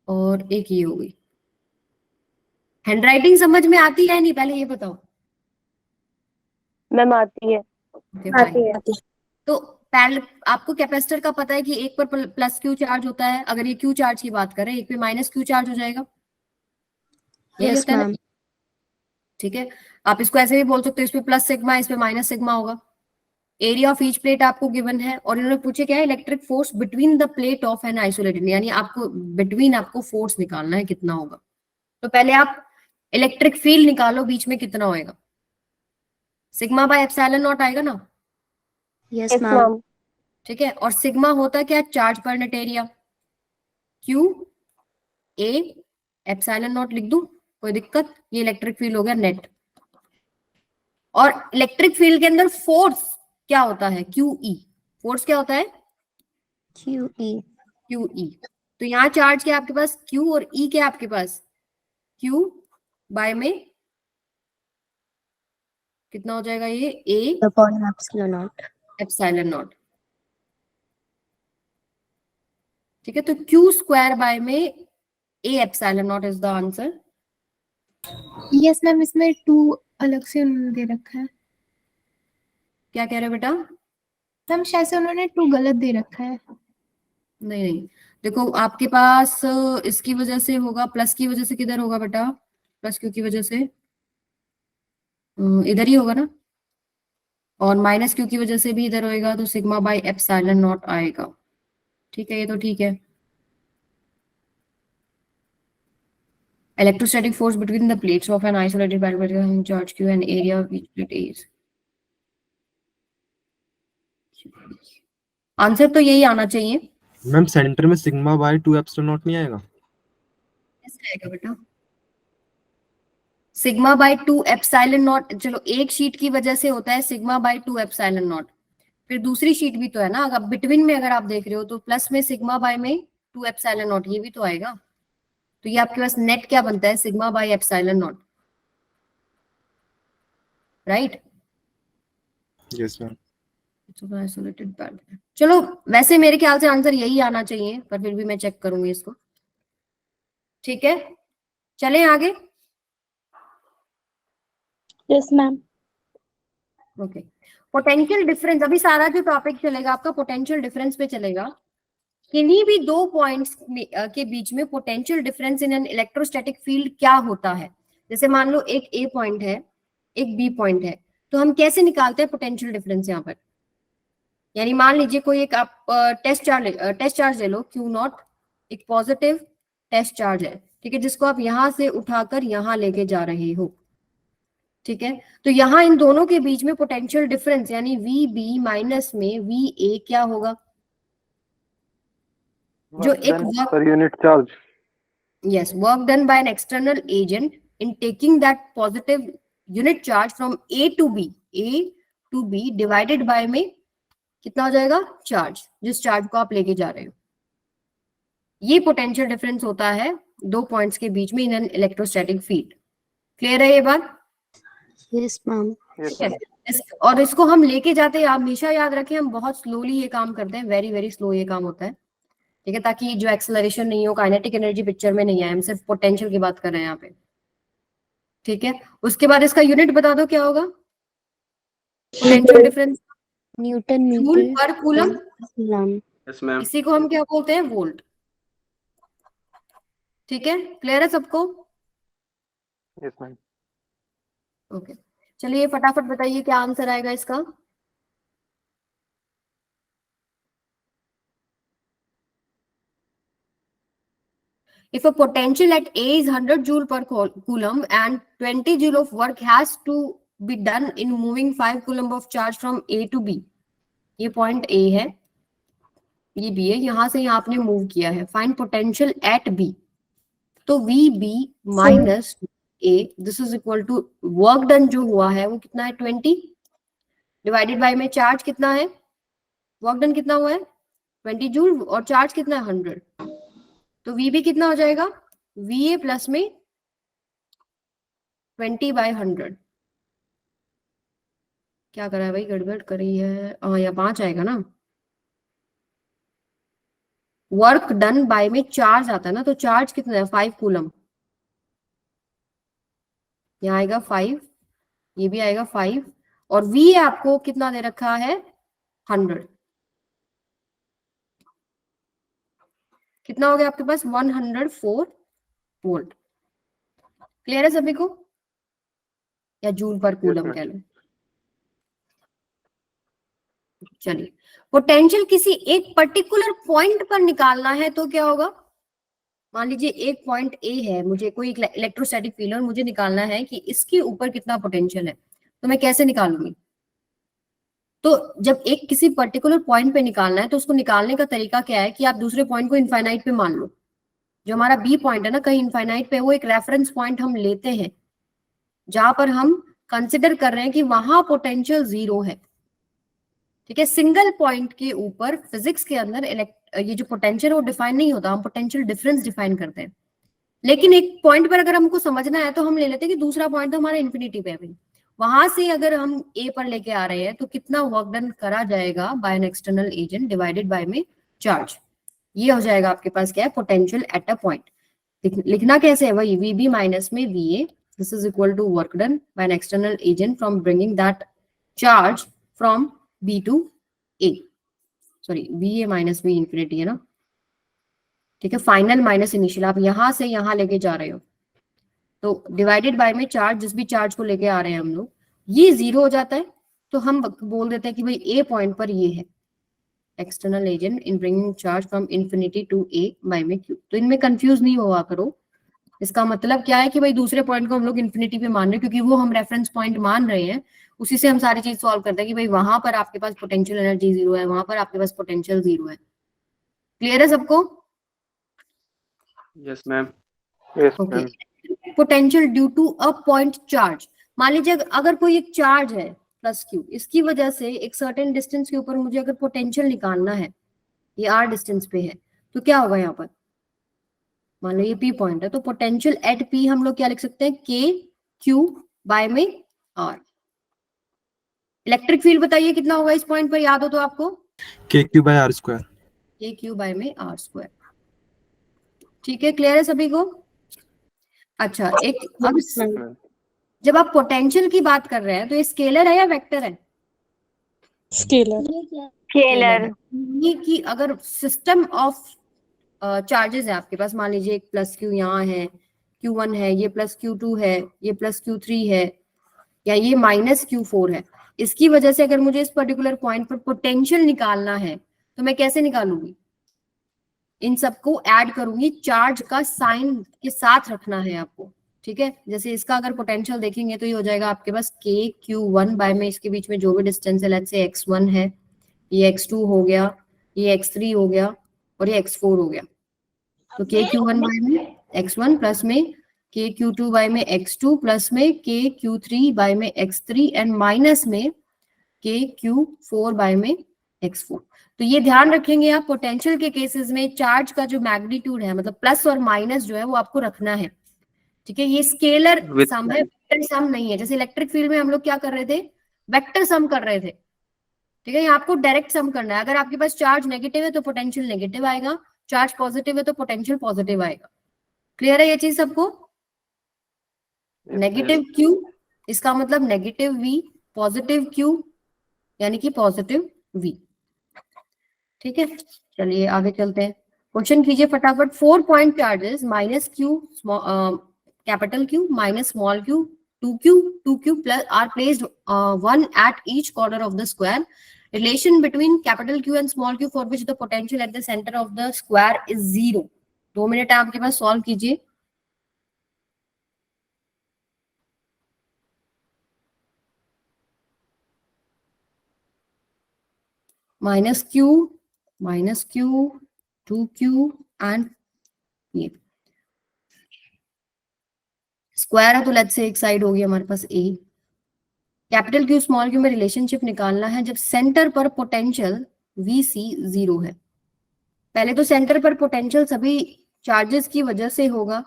और एक ये होगी। हैंडराइटिंग समझ में आती है नहीं, पहले ये बताओ। मैम आती है। Okay, आती fine. है। तो पैरेलल आपको कैपेसिटर का पता है कि एक पर प्लस क्यू चार्ज होता है, अगर ये क्यू चार्ज की बात करें एक पे माइनस क्यू चार्ज हो जाएगा। यही Yes, होता है ना? ma'am. ठीक है, आप इसको ऐसे भी बोल सकते हो, इस पे प्लस सिग्मा इस पे माइनस सिग्मा होगा। एरिया ऑफ ईच प्लेट आपको गिवन है, और इन्होंने पूछे क्या है, electric force between the plate of an isolated, यानी आपको बिटवीन आपको फोर्स निकालना है कितना होगा। तो पहले आप इलेक्ट्रिक फील्ड निकालो, बीच में कितना होएगा, सिग्मा बाय एप्सिलॉन नॉट आएगा ना। Yes, Yes, ma'am. ma'am. ठीक है, और सिग्मा होता है क्या, चार्ज पर net area, Q A epsilon not लिख दूं, कोई दिक्कत? ये इलेक्ट्रिक फील्ड हो गया नेट। और इलेक्ट्रिक फील्ड के अंदर फोर्स क्या होता है, क्यू ई। फोर्स क्या होता है, QE. Q E. तो यहाँ चार्ज क्या आपके पास, क्यू, और ई क्या आपके पास, क्यू बाय में कितना हो जाएगा, ये ए Upon epsilon naught. Epsilon not. ठीक है, तो क्यू स्क्वायर बाय में A epsilon not is the answer. Yes ma'am, इसमें 2 अलग से उन्होंने दे रखा है। क्या कह रहे हो बेटा? मैम शायद से उन्होंने 2 गलत दे रखा है। नहीं नहीं, देखो आपके पास इसकी वजह से होगा, प्लस की वजह से किधर होगा बेटा, प्लस क्यू की वजह से इधर ही होगा ना, और माइनस क्यू की वजह से भी इधर होएगा, तो सिग्मा बाय एप्सिलॉन नॉट आएगा। ठीक है, ये तो ठीक है। Electrostatic force between the plates of an isolated parallel charge Q and area of each plate is, answer तो यही आना चाहिए। मैम सेंटर में सिग्मा बाय 2 एप्सिलॉन नॉट नहीं आएगा? कैसे आएगा बेटा, सिग्मा बाय 2 एप्सिलॉन नॉट, चलो एक शीट की वजह से होता है सिग्मा बाय 2 एप्सिलॉन नॉट, फिर दूसरी शीट भी तो है ना, अगर बिटवीन में अगर आप देख रहे हो तो प्लस में सिग्मा बाय में 2 एप्सिलॉन नॉट, ये भी तो आएगा। तो ये आपके पास नेट क्या बनता है, sigma bye epsilon not, right? Yes ma'am. Isolated parallel, चलो वैसे मेरे ख्याल से आंसर यही आना चाहिए, पर फिर भी मैं चेक करूंगी इसको। ठीक है, चलें आगे। Yes ma'am. Okay, potential difference, अभी सारा जो टॉपिक चलेगा आपका पोटेंशियल डिफरेंस पे चलेगा। किन्हीं भी दो पॉइंट्स के बीच में potential difference in an electrostatic field क्या होता है। जैसे मान लो एक ए पॉइंट है, एक बी पॉइंट है, तो हम कैसे निकालते हैं पोटेंशियल डिफरेंस यहाँ पर। यानी मान लीजिए कोई एक आप टेस्ट चार्ज ले लो क्यू नॉट, एक पॉजिटिव टेस्ट चार्ज है, ठीक है, जिसको आप यहां से उठाकर यहां लेके जा रहे हो। ठीक है, तो यहाँ इन दोनों के बीच में पोटेंशियल डिफरेंस यानी वी बी माइनस में वी ए क्या होगा, जो एक work per unit charge. yes work done by an external agent in taking that positive unit charge from A to B divided by में कितना हो जाएगा, चार्ज, जिस चार्ज को आप लेके जा रहे हो। ये पोटेंशियल डिफरेंस होता है दो पॉइंट्स के बीच में in an electrostatic field. Clear है ये बात? Yes, ma'am. Yes, ठीक है। और इसको हम लेके जाते हैं, आप हमेशा याद रखें, हम बहुत स्लोली ये काम करते हैं, वेरी वेरी स्लो ये काम होता है, ठीक है, ताकि जो एक्सेलरेशन नहीं हो, काइनेटिक एनर्जी पिक्चर में नहीं आए, हम सिर्फ पोटेंशियल की बात कर रहे हैं यहाँ पे, ठीक है। उसके बाद इसका यूनिट बता दो क्या होगा, potential difference Newton joule meter पर कूलम, coulomb. yes, ma'am. इसी को हम क्या बोलते हैं, वोल्ट। ठीक है, क्लियर है सबको? Yes, ma'am. ओके, चलिए फटाफट बताइए क्या आंसर आएगा इसका। If a potential at A is 100 joule per coulomb and 20 joule of work has to be done in moving 5 coulomb of charge from A to B, ये point A है, ये B है, यहां से यहां आपने मूव किया है, फाइंड पोटेंशियल एट B, तो VB minus A, this is equal to work done जो हुआ है वो कितना है, 20 डिवाइडेड बाय में चार्ज कितना है, वर्क डन कितना हुआ है 20 जूल, और चार्ज कितना है 100, तो VB कितना हो जाएगा, VA प्लस में 20/100। क्या करा है भाई, गड़बड़ करी है, हाँ या 5 आएगा ना, वर्क डन बाय में चार्ज आता है ना, तो चार्ज कितना है 5 कूलम, यहाँ आएगा 5, ये भी आएगा 5, और V आपको कितना दे रखा है 100, कितना हो गया आपके पास 104 वोल्ट। क्लियर है सभी को, या जूल पर कूलम ma'am. कह लो। चलिए, पोटेंशियल किसी एक पर्टिकुलर पॉइंट पर निकालना है तो क्या होगा, मान लीजिए एक पॉइंट ए है, मुझे कोई इलेक्ट्रोस्टैटिक फील्ड और मुझे निकालना है कि इसके ऊपर कितना पोटेंशियल है, तो मैं कैसे निकालूंगी, तो जब एक किसी पर्टिकुलर पॉइंट पे निकालना है तो उसको निकालने का तरीका क्या है कि आप दूसरे पॉइंट को इनफाइनाइट पे मान लो, जो हमारा बी पॉइंट है ना कहीं इनफाइनाइट पे, वो एक रेफरेंस पॉइंट हम लेते हैं जहां पर हम कंसिडर कर रहे हैं कि वहां पोटेंशियल 0 है, ठीक है। सिंगल पॉइंट के ऊपर फिजिक्स के अंदर ये जो पोटेंशियल वो डिफाइन नहीं होता, हम पोटेंशियल डिफरेंस डिफाइन करते हैं, लेकिन एक पॉइंट पर अगर हमको समझना है तो हम ले लेते हैं कि दूसरा पॉइंट तो हमारा इन्फिनिटी पे है, वहां से अगर हम ए पर लेके आ रहे हैं तो कितना वर्क डन करा जाएगा by an external agent divided by में चार्ज, ये हो जाएगा आपके पास क्या है, पोटेंशियल एट अ पॉइंट। लिखना कैसे है, वही VB माइनस में VA, this is equal to work done by an external agent from bringing that charge from B to A, sorry VA minus V infinity है ना, ठीक है, फाइनल माइनस इनिशियल, आप यहां से यहां लेके जा रहे हो, तो डिवाइडेड बाय में चार्ज, जिस भी चार्ज को लेके आ रहे हैं हम लोग, ये 0 हो जाता है, तो हम बोल देते हैं कि भाई ए पॉइंट पर ये है external agent in bringing charge from infinity to A by में Q। तो इनमें कंफ्यूज नहीं हुआ करो, इसका मतलब क्या है कि भाई दूसरे पॉइंट को हम लोग इन्फिनिटी पे मान रहे हैं, क्योंकि वो हम रेफरेंस पॉइंट मान रहे हैं, उसी से हम सारी चीज सॉल्व करते हैं कि भाई वहां पर आपके पास पोटेंशियल एनर्जी 0 है, वहां पर आपके पास पोटेंशियल 0 है। क्लियर है सबको? Yes, ma'am. Yes, okay, ma'am. Potential due to a point charge, मान लीजिए अगर कोई एक चार्ज है प्लस Q, इसकी वजह से एक सर्टेन डिस्टेंस के ऊपर मुझे अगर पोटेंशियल निकालना है, ये R डिस्टेंस पे है, तो क्या होगा यहाँ पर, मान लो ये P पॉइंट है, तो पोटेंशियल एट P हम लोग क्या लिख सकते हैं, KQ बाय में R। इलेक्ट्रिक फील्ड बताइए कितना होगा इस पॉइंट पर, याद हो तो आपको, KQ/R²। KQ बाय में R²। ठीक है, क्लियर है सभी को? अच्छा, एक अब Ma'am. जब आप पोटेंशियल की बात कर रहे हैं तो ये स्केलर है या वेक्टर है? स्केलर। स्केलर। ये कि अगर सिस्टम ऑफ चार्जेस है आपके पास, मान लीजिए एक प्लस Q यहाँ है, Q1 है, ये प्लस Q2 है, ये प्लस Q3 है, या ये माइनस Q4 है, इसकी वजह से अगर मुझे इस पर्टिकुलर पॉइंट पर पोटेंशियल निकालना है तो मैं कैसे निकालूंगी, इन सबको ऐड करूंगी, चार्ज का साइन के साथ रखना है आपको, ठीक है। जैसे इसका अगर पोटेंशियल देखेंगे तो ये हो जाएगा आपके पास KQ1 बाय में इसके बीच में जो भी डिस्टेंस है, लेट्स से X1 है, ये X2 हो गया, ये X3 हो गया, और ये X4 हो गया, तो KQ1 बाय में X1 प्लस में KQ2 बाय में X2 प्लस में KQ3 बाय में X3 एंड माइनस में KQ4 बाय में x4। तो ये ध्यान रखेंगे आप, पोटेंशियल के केसेस में चार्ज का जो मैग्नीट्यूड है, मतलब प्लस और माइनस जो है वो आपको रखना है, ठीक है। ये स्केलर With सम है, वेक्टर सम नहीं है। जैसे इलेक्ट्रिक फील्ड में हम लोग क्या कर रहे थे, वेक्टर सम कर रहे थे, ठीक है। यहाँ आपको डायरेक्ट सम करना है। अगर आपके पास चार्ज नेगेटिव है तो पोटेंशियल नेगेटिव आएगा, चार्ज पॉजिटिव है तो पोटेंशियल पॉजिटिव आएगा। क्लियर है ये चीज सबको? नेगेटिव क्यू इसका मतलब नेगेटिव वी, पॉजिटिव क्यू यानी कि पॉजिटिव वी, ठीक है। चलिए आगे चलते हैं, क्वेश्चन कीजिए फटाफट। 4 point charges minus Q capital Q minus small Q 2q plus are placed one at each corner of the square. Relation between capital Q and small q for which the potential at the center of the square is 0. 2 minute आपके पास, solve कीजिए। Minus Q 2q and ये square है तो let's say एक side होगी हमारे पास a। Capital Q small Q में relationship निकालना है जब सेंटर पर पोटेंशियल VC 0 है। पहले तो सेंटर पर पोटेंशियल सभी चार्जेस की वजह से होगा,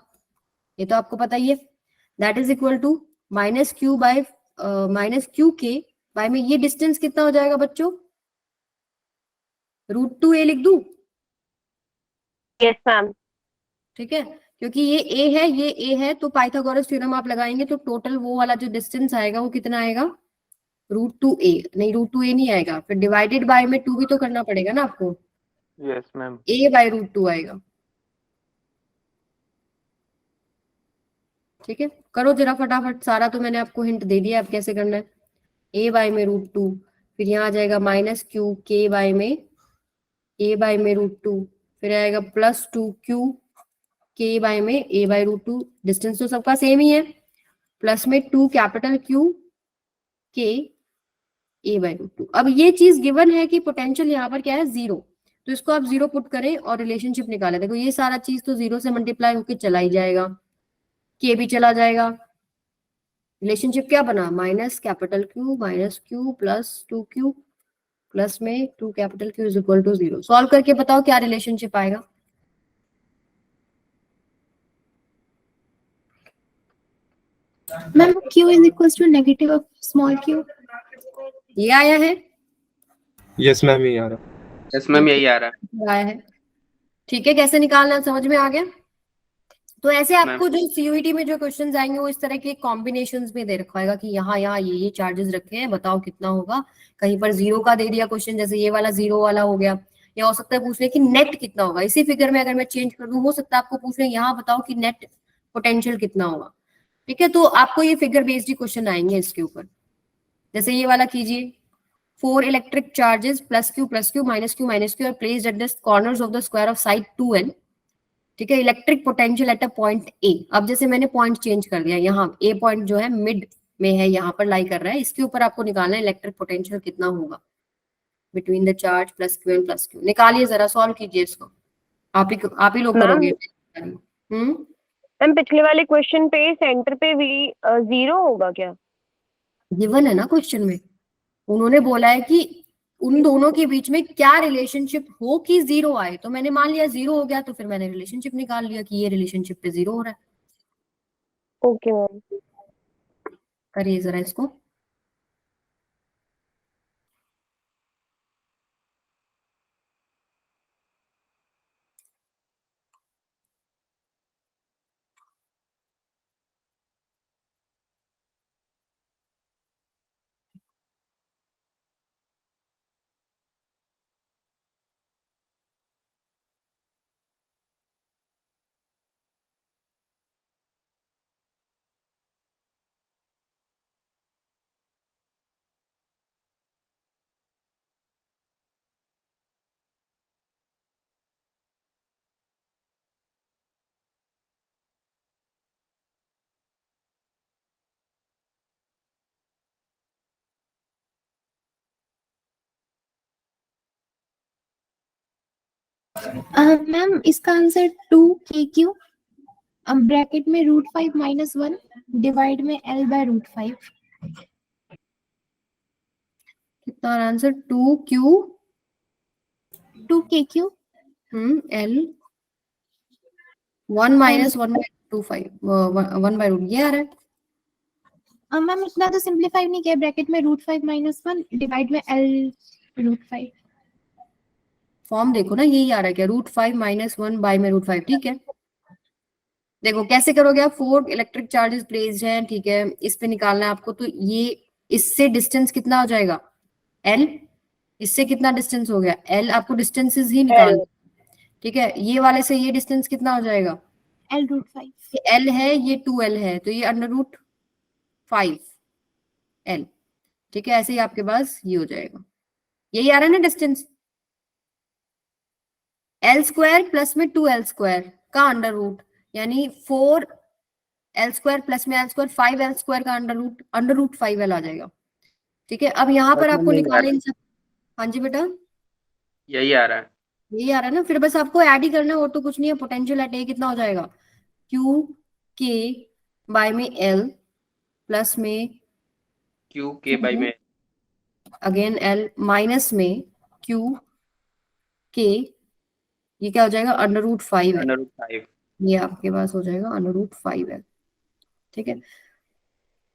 ये तो आपको पता ही है। That is equal to minus q k by में ये डिस्टेंस कितना हो जाएगा बच्चों, √2a लिख दूं? Yes ma'am. ठीक है, क्योंकि ये a है ये a है, तो पाइथागोरस थ्योरम आप लगाएंगे तो टोटल वो वाला जो डिस्टेंस आएगा वो कितना आएगा, √2a। नहीं √2a नहीं आएगा, फिर डिवाइडेड बाय में 2 भी तो करना पड़ेगा ना आपको। yes ma'am. a/√2 आएगा। ठीक है, करो जरा फटाफट, सारा तो मैंने आपको हिंट दे दिया अब कैसे करना है। a बाय में √2, फिर यहाँ आ जाएगा माइनस क्यू के बाय में a बाय में √2, फिर आएगा प्लस 2q के बाय में a/√2। डिस्टेंस तो सबका सेम ही है, प्लस में 2 कैपिटल Q के a/√2। अब ये चीज गिवन है कि पोटेंशियल यहाँ पर क्या है 0, तो इसको आप 0 पुट करें और रिलेशनशिप निकाले। देखो ये सारा चीज तो 0 से मल्टीप्लाई होकर चला ही जाएगा, के भी चला जाएगा। रिलेशनशिप क्या बना, minus capital Q minus Q plus 2q plus में 2 capital Q is equal to 0। Solve करके बताओ क्या रिलेशनशिप आएगा। Ma'am Q is equals to negative of small q. ये आया है, यस मैम ये आ रहा। Yes ma'am, यही आ रहा है। आया है, ठीक है। कैसे निकालना है समझ में आ गया? तो ऐसे आपको जो सीयूईटी में जो क्वेश्चंस आएंगे वो इस तरह के कॉम्बिनेशंस में दे रखा होगा कि यहाँ यहाँ ये चार्जेस रखे हैं, बताओ कितना होगा। कहीं पर 0 का दे दिया क्वेश्चन, जैसे ये वाला 0 वाला हो गया, या हो सकता है पूछ ले कि नेट कितना होगा। इसी फिगर में अगर मैं चेंज कर दूं, हो सकता है आपको पूछ ले यहाँ बताओ कि नेट पोटेंशियल कितना होगा। ठीक है, तो आपको ये फिगर बेस्ड ही क्वेश्चन आएंगे इसके ऊपर। जैसे ये वाला कीजिए, 4 electric charges plus Q minus Q R placed at the corners of the square of side 2n। ठीक है, electric potential at a point A. अब जैसे मैंने पॉइंट चेंज कर दिया, यहाँ ए पॉइंट जो है मिड में है, यहाँ पर लाई कर रहा है, इसके ऊपर आपको निकालना है इलेक्ट्रिक पोटेंशियल कितना होगा between the charge plus Q and plus Q. निकालिए जरा, सॉल्व कीजिए इसको, आप ही लोग करोगे। मैम पिछले वाले क्वेश्चन पे सेंटर पे v 0 होगा क्या? गिवन है ना क्वेश्चन में, उन्होंने बोला है कि उन दोनों के बीच में क्या रिलेशनशिप हो कि 0 आए, तो मैंने मान लिया 0 हो गया, तो फिर मैंने रिलेशनशिप निकाल लिया कि ये रिलेशनशिप पे 0 हो रहा है। Okay ma'am. करिए जरा इसको। मैम इसका आंसर 2kq, अब ब्रैकेट में √5 - 1 डिवाइड में L/√5। कितना answer 2q 2 kq. L 1 minus 1 by 2 5 1 by root ये आ रहा है. मैम इतना तो सिंप्लीफाई नहीं किया, ब्रैकेट में √5 - 1 डिवाइड में L √5. फॉर्म देखो ना, यही आ रहा है क्या, √5 - 1 बाय में √5. ठीक है, देखो कैसे करोगे आप. 4 इलेक्ट्रिक चार्जेस प्लेस्ड हैं, ठीक है, इस पे निकालना है आपको. तो ये इससे डिस्टेंस कितना हो जाएगा, L. इससे कितना डिस्टेंस हो गया, L. आपको डिस्टेंसेस ही निकालना, ठीक है. ये वाले से ये डिस्टेंस कितना हो जाएगा, L √5. ये L है, ये 2L है, तो ये √5 L. ठीक है, ऐसे ही आपके पास ये हो जाएगा. यही आ रहा है ना डिस्टेंस. L² प्लस में 2L² का अंडर रूट, यानी 4L² प्लस में L² 5L² का अंडर रूट 5L आ जाएगा. ठीक है, अब यहाँ पर आपको निकालना इन सब. हाँ जी बेटा, यही आ रहा है. यही आ रहा है ना. फिर बस आपको ऐड ही करना है, और तो कुछ नहीं है. पोटेंशियल एट ए कितना हो जाएगा, Q K बाय में L प्लस में Q K बाई में अगेन L माइनस में Q K. ये क्या हो जाएगा, अंडर रूट 5 है. √5. ये आपके पास हो जाएगा अंडर रूट 5 है. ठीक है,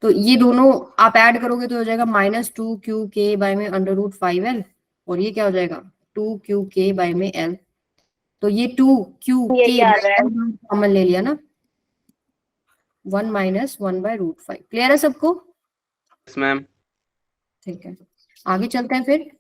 तो ये दोनों आप ऐड करोगे तो हो जाएगा -2QK बाय में अंडर रूट 5L. और ये क्या हो जाएगा 2QK बाय में L. तो ये 2QK कॉमन ले लिया ना, 1 - 1 बाय √5. क्लियर है सबको. Yes ma'am. ठीक है, आगे चलते हैं. फिर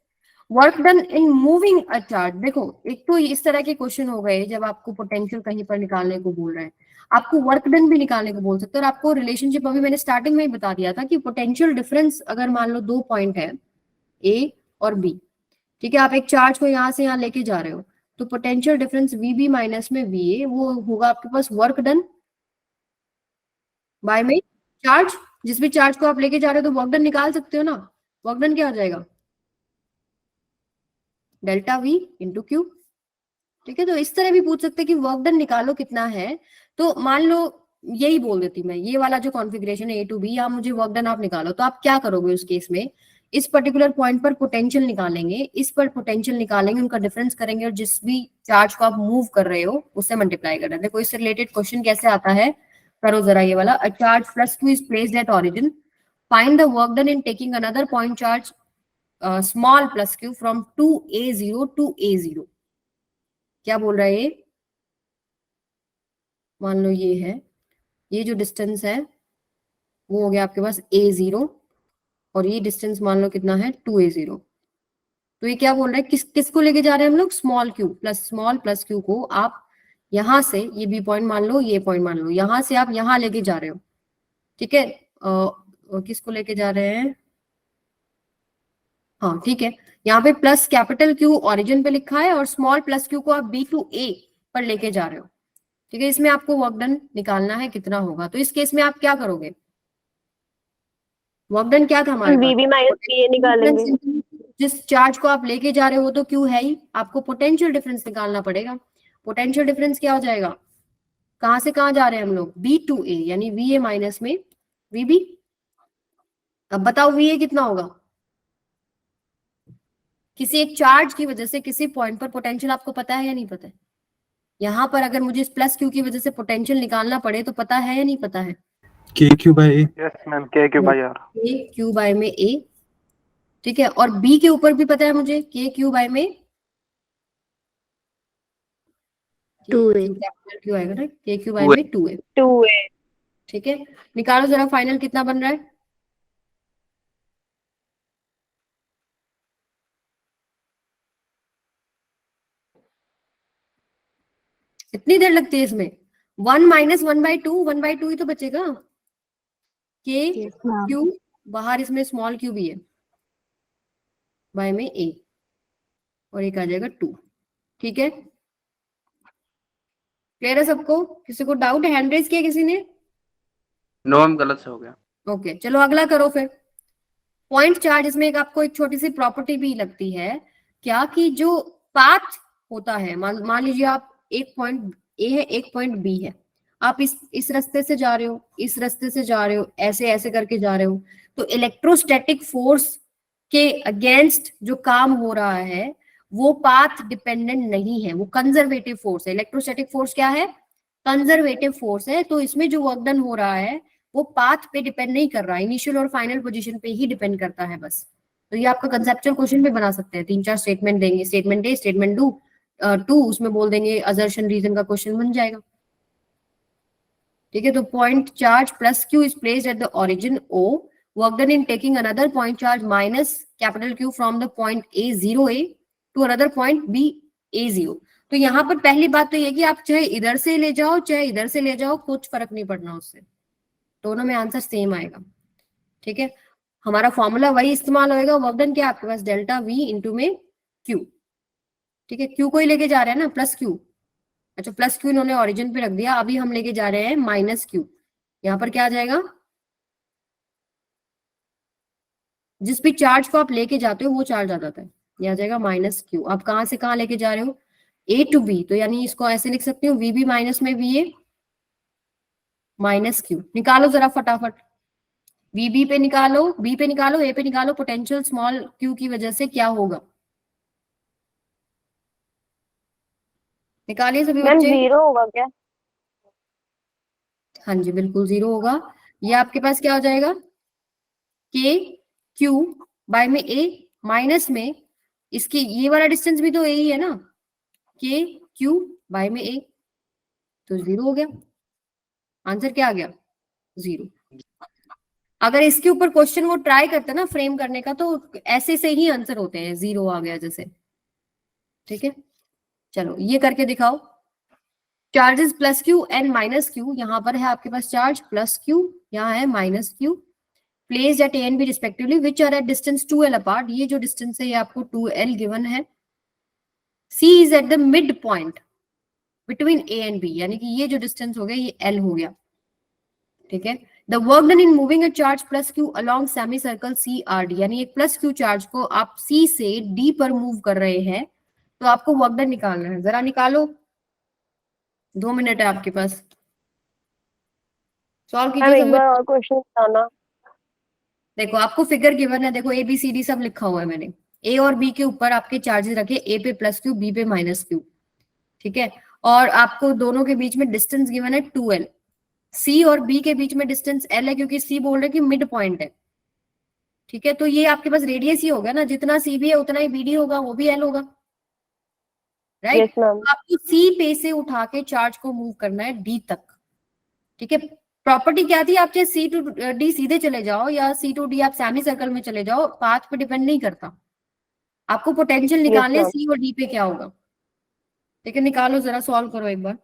work done in moving a charge. देखो, एक तो इस तरह के क्वेश्चन हो गए जब आपको पोटेंशियल कहीं पर निकालने को बोल रहे हैं, आपको वर्क डन भी निकालने को बोल सकते हैं. और आपको रिलेशनशिप अभी मैंने स्टार्टिंग में ही बता दिया था कि पोटेंशियल डिफरेंस अगर मान लो 2 पॉइंट है A और B, ठीक है, आप एक चार्ज को यहाँ से यहाँ लेके जा रहे हो, तो पोटेंशियल डिफरेंस VB माइनस में VA वो होगा आपके पास वर्क डन बाय में चार्ज. जिस भी चार्ज को आप लेके जा रहे हो तो वर्क डन निकाल सकते हो ना. वर्क डन क्या हो जाएगा, डेल्टा V इंटू Q. ठीक है, तो इस तरह भी पूछ सकते हैं कि वर्क डन निकालो कितना है. तो मान लो यही बोल देती मैं, ये वाला जो कॉन्फ़िगरेशन है A to B, या मुझे वर्क डन आप निकालो, तो आप क्या करोगे उस केस में, इस पर्टिकुलर पॉइंट पर पोटेंशियल निकालेंगे, इस पर पोटेंशियल निकालेंगे, उनका डिफरेंस करेंगे, और जिस भी चार्ज को आप मूव कर रहे हो उससे मल्टीप्लाई कर रहे हैं. देखो इससे रिलेटेड क्वेश्चन कैसे आता है, करो जरा ये वाला. A charge +Q is placed eight origin, find the work done in taking another point charge small +Q from 2A0 to A0. क्या बोल रहा है ये, मान लो ये है, ये जो डिस्टेंस है वो हो गया आपके पास A0, और ये डिस्टेंस मान लो कितना है 2A0. तो ये क्या बोल रहा है, किसको लेके जा रहे हैं हम लोग, स्मॉल +Q को आप यहां से, ये B पॉइंट मान लो, ये पॉइंट मान लो, यहां से आप यहां लेके जा रहे हो. ठीक है, किसको लेके जा रहे हैं, हाँ ठीक है, यहाँ पे +Q ऑरिजिन पे लिखा है, और स्मॉल +Q को आप B to A पर लेके जा रहे हो. ठीक है, इसमें आपको वर्क डन निकालना है कितना होगा. तो इस केस में आप क्या करोगे, वर्क डन क्या था हमारे पास, VB माइनस VA निकालेंगे. जिस चार्ज को आप लेके जा रहे हो तो Q है ही, आपको पोटेंशियल डिफरेंस निकालना पड़ेगा. पोटेंशियल डिफरेंस क्या हो जाएगा, कहां से कहां जा रहे हैं हम लोग, B to A, यानी VA माइनस में VB. अब बताओ VA कितना होगा, किसी एक चार्ज की वजह से किसी पॉइंट पर पोटेंशियल आपको पता है या नहीं पता है. यहाँ पर अगर मुझे इस +Q की वजह से पोटेंशियल निकालना पड़े तो पता है या नहीं पता है, KQ by A. Yes ma'am. KQ by R. Q by में A. ठीक है, और B के ऊपर भी पता है मुझे KQ बाय में 2A. Q आएगा ना, KQ बाय में 2A. 2A. ठीक है, निकालो जरा फाइनल कितना बन रहा है. इतनी देर लगती है इसमें, 1 - 1/2 ही तो बचेगा. Yes, ma'am. Q बाहर, इसमें स्मॉल Q भी है, बाय में A, और एक आ जाएगा 2. ठीक है, क्लियर है सबको, किसी को डाउट है, हैंड रेज किया किसी ने, नो मैम, गलत से हो गया. ओके चलो अगला करो. फिर पॉइंट चार्ज, इसमें एक आपको एक छोटी सी प्रॉपर्टी भी लगती है क्या, कि जो पाथ होता है, मान लीजिए आप एक पॉइंट A है, एक पॉइंट B है, आप इस रास्ते से जा रहे हो, इस रास्ते से जा रहे हो, ऐसे ऐसे करके जा रहे हो, तो इलेक्ट्रोस्टैटिक फोर्स के अगेंस्ट जो काम हो रहा है वो पाथ डिपेंडेंट नहीं है, वो कंजर्वेटिव फोर्स है। इलेक्ट्रोस्टैटिक फोर्स क्या है? कंजर्वेटिव फोर्स है। तो इसमें जो वर्क डन हो रहा है वो पाथ पे डिपेंड नहीं कर रहा है, इनिशियल और फाइनल पोजीशन पे ही डिपेंड करता है बस। तो ये आपका कंसेप्चुअल क्वेश्चन भी बना सकते हैं, 3-4 स्टेटमेंट देंगे, स्टेटमेंट ए, स्टेटमेंट टू, उसमें बोल देंगे असर्शन रीजन का क्वेश्चन बन जाएगा। ठीक है, तो point charge plus q is placed at the origin O, work done in taking another point charge minus capital q from the point A 0A to another point B A0। तो यहाँ पर पहली बात तो ये कि आप चाहे इधर से ले जाओ चाहे इधर से ले जाओ, कुछ फर्क नहीं पड़ना उससे, दोनों में आंसर सेम आएगा। ठीक है, हमारा फॉर्मूला वही इस्तेमाल होएगा। वर्क डन क्या आपके पास? डेल्टा V इंटू में क्यू। ठीक है, क्यू को ही लेके जा रहे हैं ना, प्लस क्यू। अच्छा, प्लस क्यू इन्होंने ओरिजिन पे रख दिया, अभी हम लेके जा रहे हैं माइनस क्यू। यहाँ पर क्या आ जाएगा? जिस भी चार्ज को आप लेके जाते हो वो चार्ज आ जाता है, ये आ जाएगा माइनस क्यू। आप कहां से कहां लेके जा रहे हो? ए टू बी, तो यानी इसको ऐसे लिख सकते हो VB माइनस में VA माइनस क्यू। निकालो जरा फटाफट, VB पे निकालो, B पे निकालो, A पे निकालो, पोटेंशियल स्मॉल q की वजह से क्या होगा? निकालिए सभी मैम बच्चे। 0 होगा क्या? हाँ जी, बिल्कुल 0 होगा। ये आपके पास क्या हो जाएगा? K Q बाय में A माइनस में इसकी ये वाला डिस्टेंस भी तो A ही है ना, K Q बाय में A, तो 0 हो गया। आंसर क्या आ गया? 0। अगर इसके ऊपर क्वेश्चन वो ट्राई करते ना फ्रेम करने का, तो ऐसे से ही आंसर होते हैं, 0 आ गया जैसे। ठीक है, चलो ये करके दिखाओ। Charges plus Q and minus Q, यहाँ पर है आपके पास चार्ज प्लस क्यू, यहाँ है minus q, placed at A and B respectively which are at distance 2L apart. ये जो डिस्टेंस है ये आपको 2L गिवन है। C is at the mid point between A and B, यानी कि ये जो डिस्टेंस हो गया ये L हो गया। ठीक है, the work done in moving a charge plus Q along semi circle CRD, यानी एक प्लस क्यू चार्ज को आप C से D पर मूव कर रहे हैं, तो आपको वर्क डन निकालना है। जरा निकालो, 2 मिनट है आपके पास, सॉल्व मैम कीजिए एक सब। बार और क्वेश्चन बताना। देखो आपको फिगर गिवन है, देखो ABCD सब लिखा हुआ है मैंने। A और B के ऊपर आपके चार्जेस रखे, A पे प्लस क्यू, B पे माइनस क्यू। ठीक है, और आपको दोनों के बीच में डिस्टेंस गिवन है 2L। C और B के बीच में डिस्टेंस L है, क्योंकि C बोल रहे कि मिड पॉइंट है। ठीक है, तो ये आपके पास रेडियस ही होगा ना, जितना CB है उतना ही BD होगा, वो भी L होगा, राइट। Yes ma'am. आपको C पे से उठा के चार्ज को मूव करना है D तक। ठीक है, प्रॉपर्टी क्या थी? आप चाहे C टू D सीधे चले जाओ या C टू D आप सेमी सर्कल में चले जाओ, पाथ पे डिपेंड नहीं करता। आपको पोटेंशियल निकालने मैम। C और D पे क्या होगा। ठीक है, निकालो जरा, सॉल्व करो एक बार।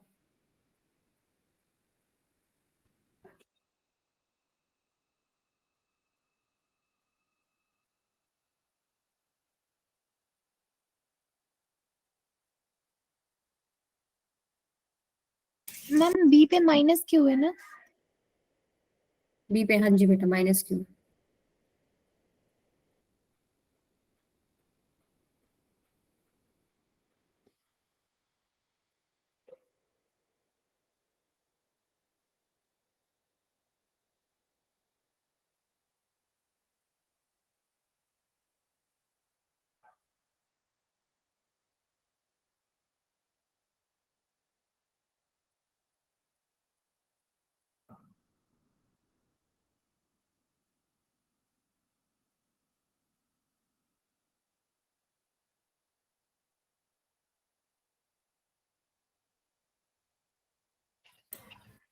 मैम B पे माइनस क्यू है ना? B पे, हाँ जी बेटा, minus Q.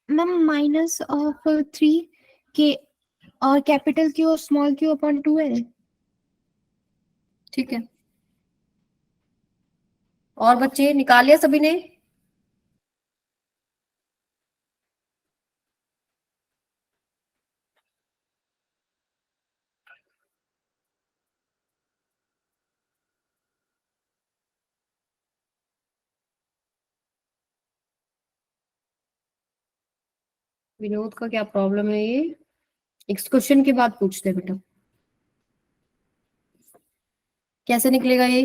Ma'am minus of 3K और कैपिटल Q और स्मॉल q अपॉन 2L। ठीक है, और बच्चे निकाल लिया सभी ने? विनोद का क्या प्रॉब्लम है? ये इस क्वेश्चन के बाद पूछते हैं बेटा, कैसे निकलेगा ये?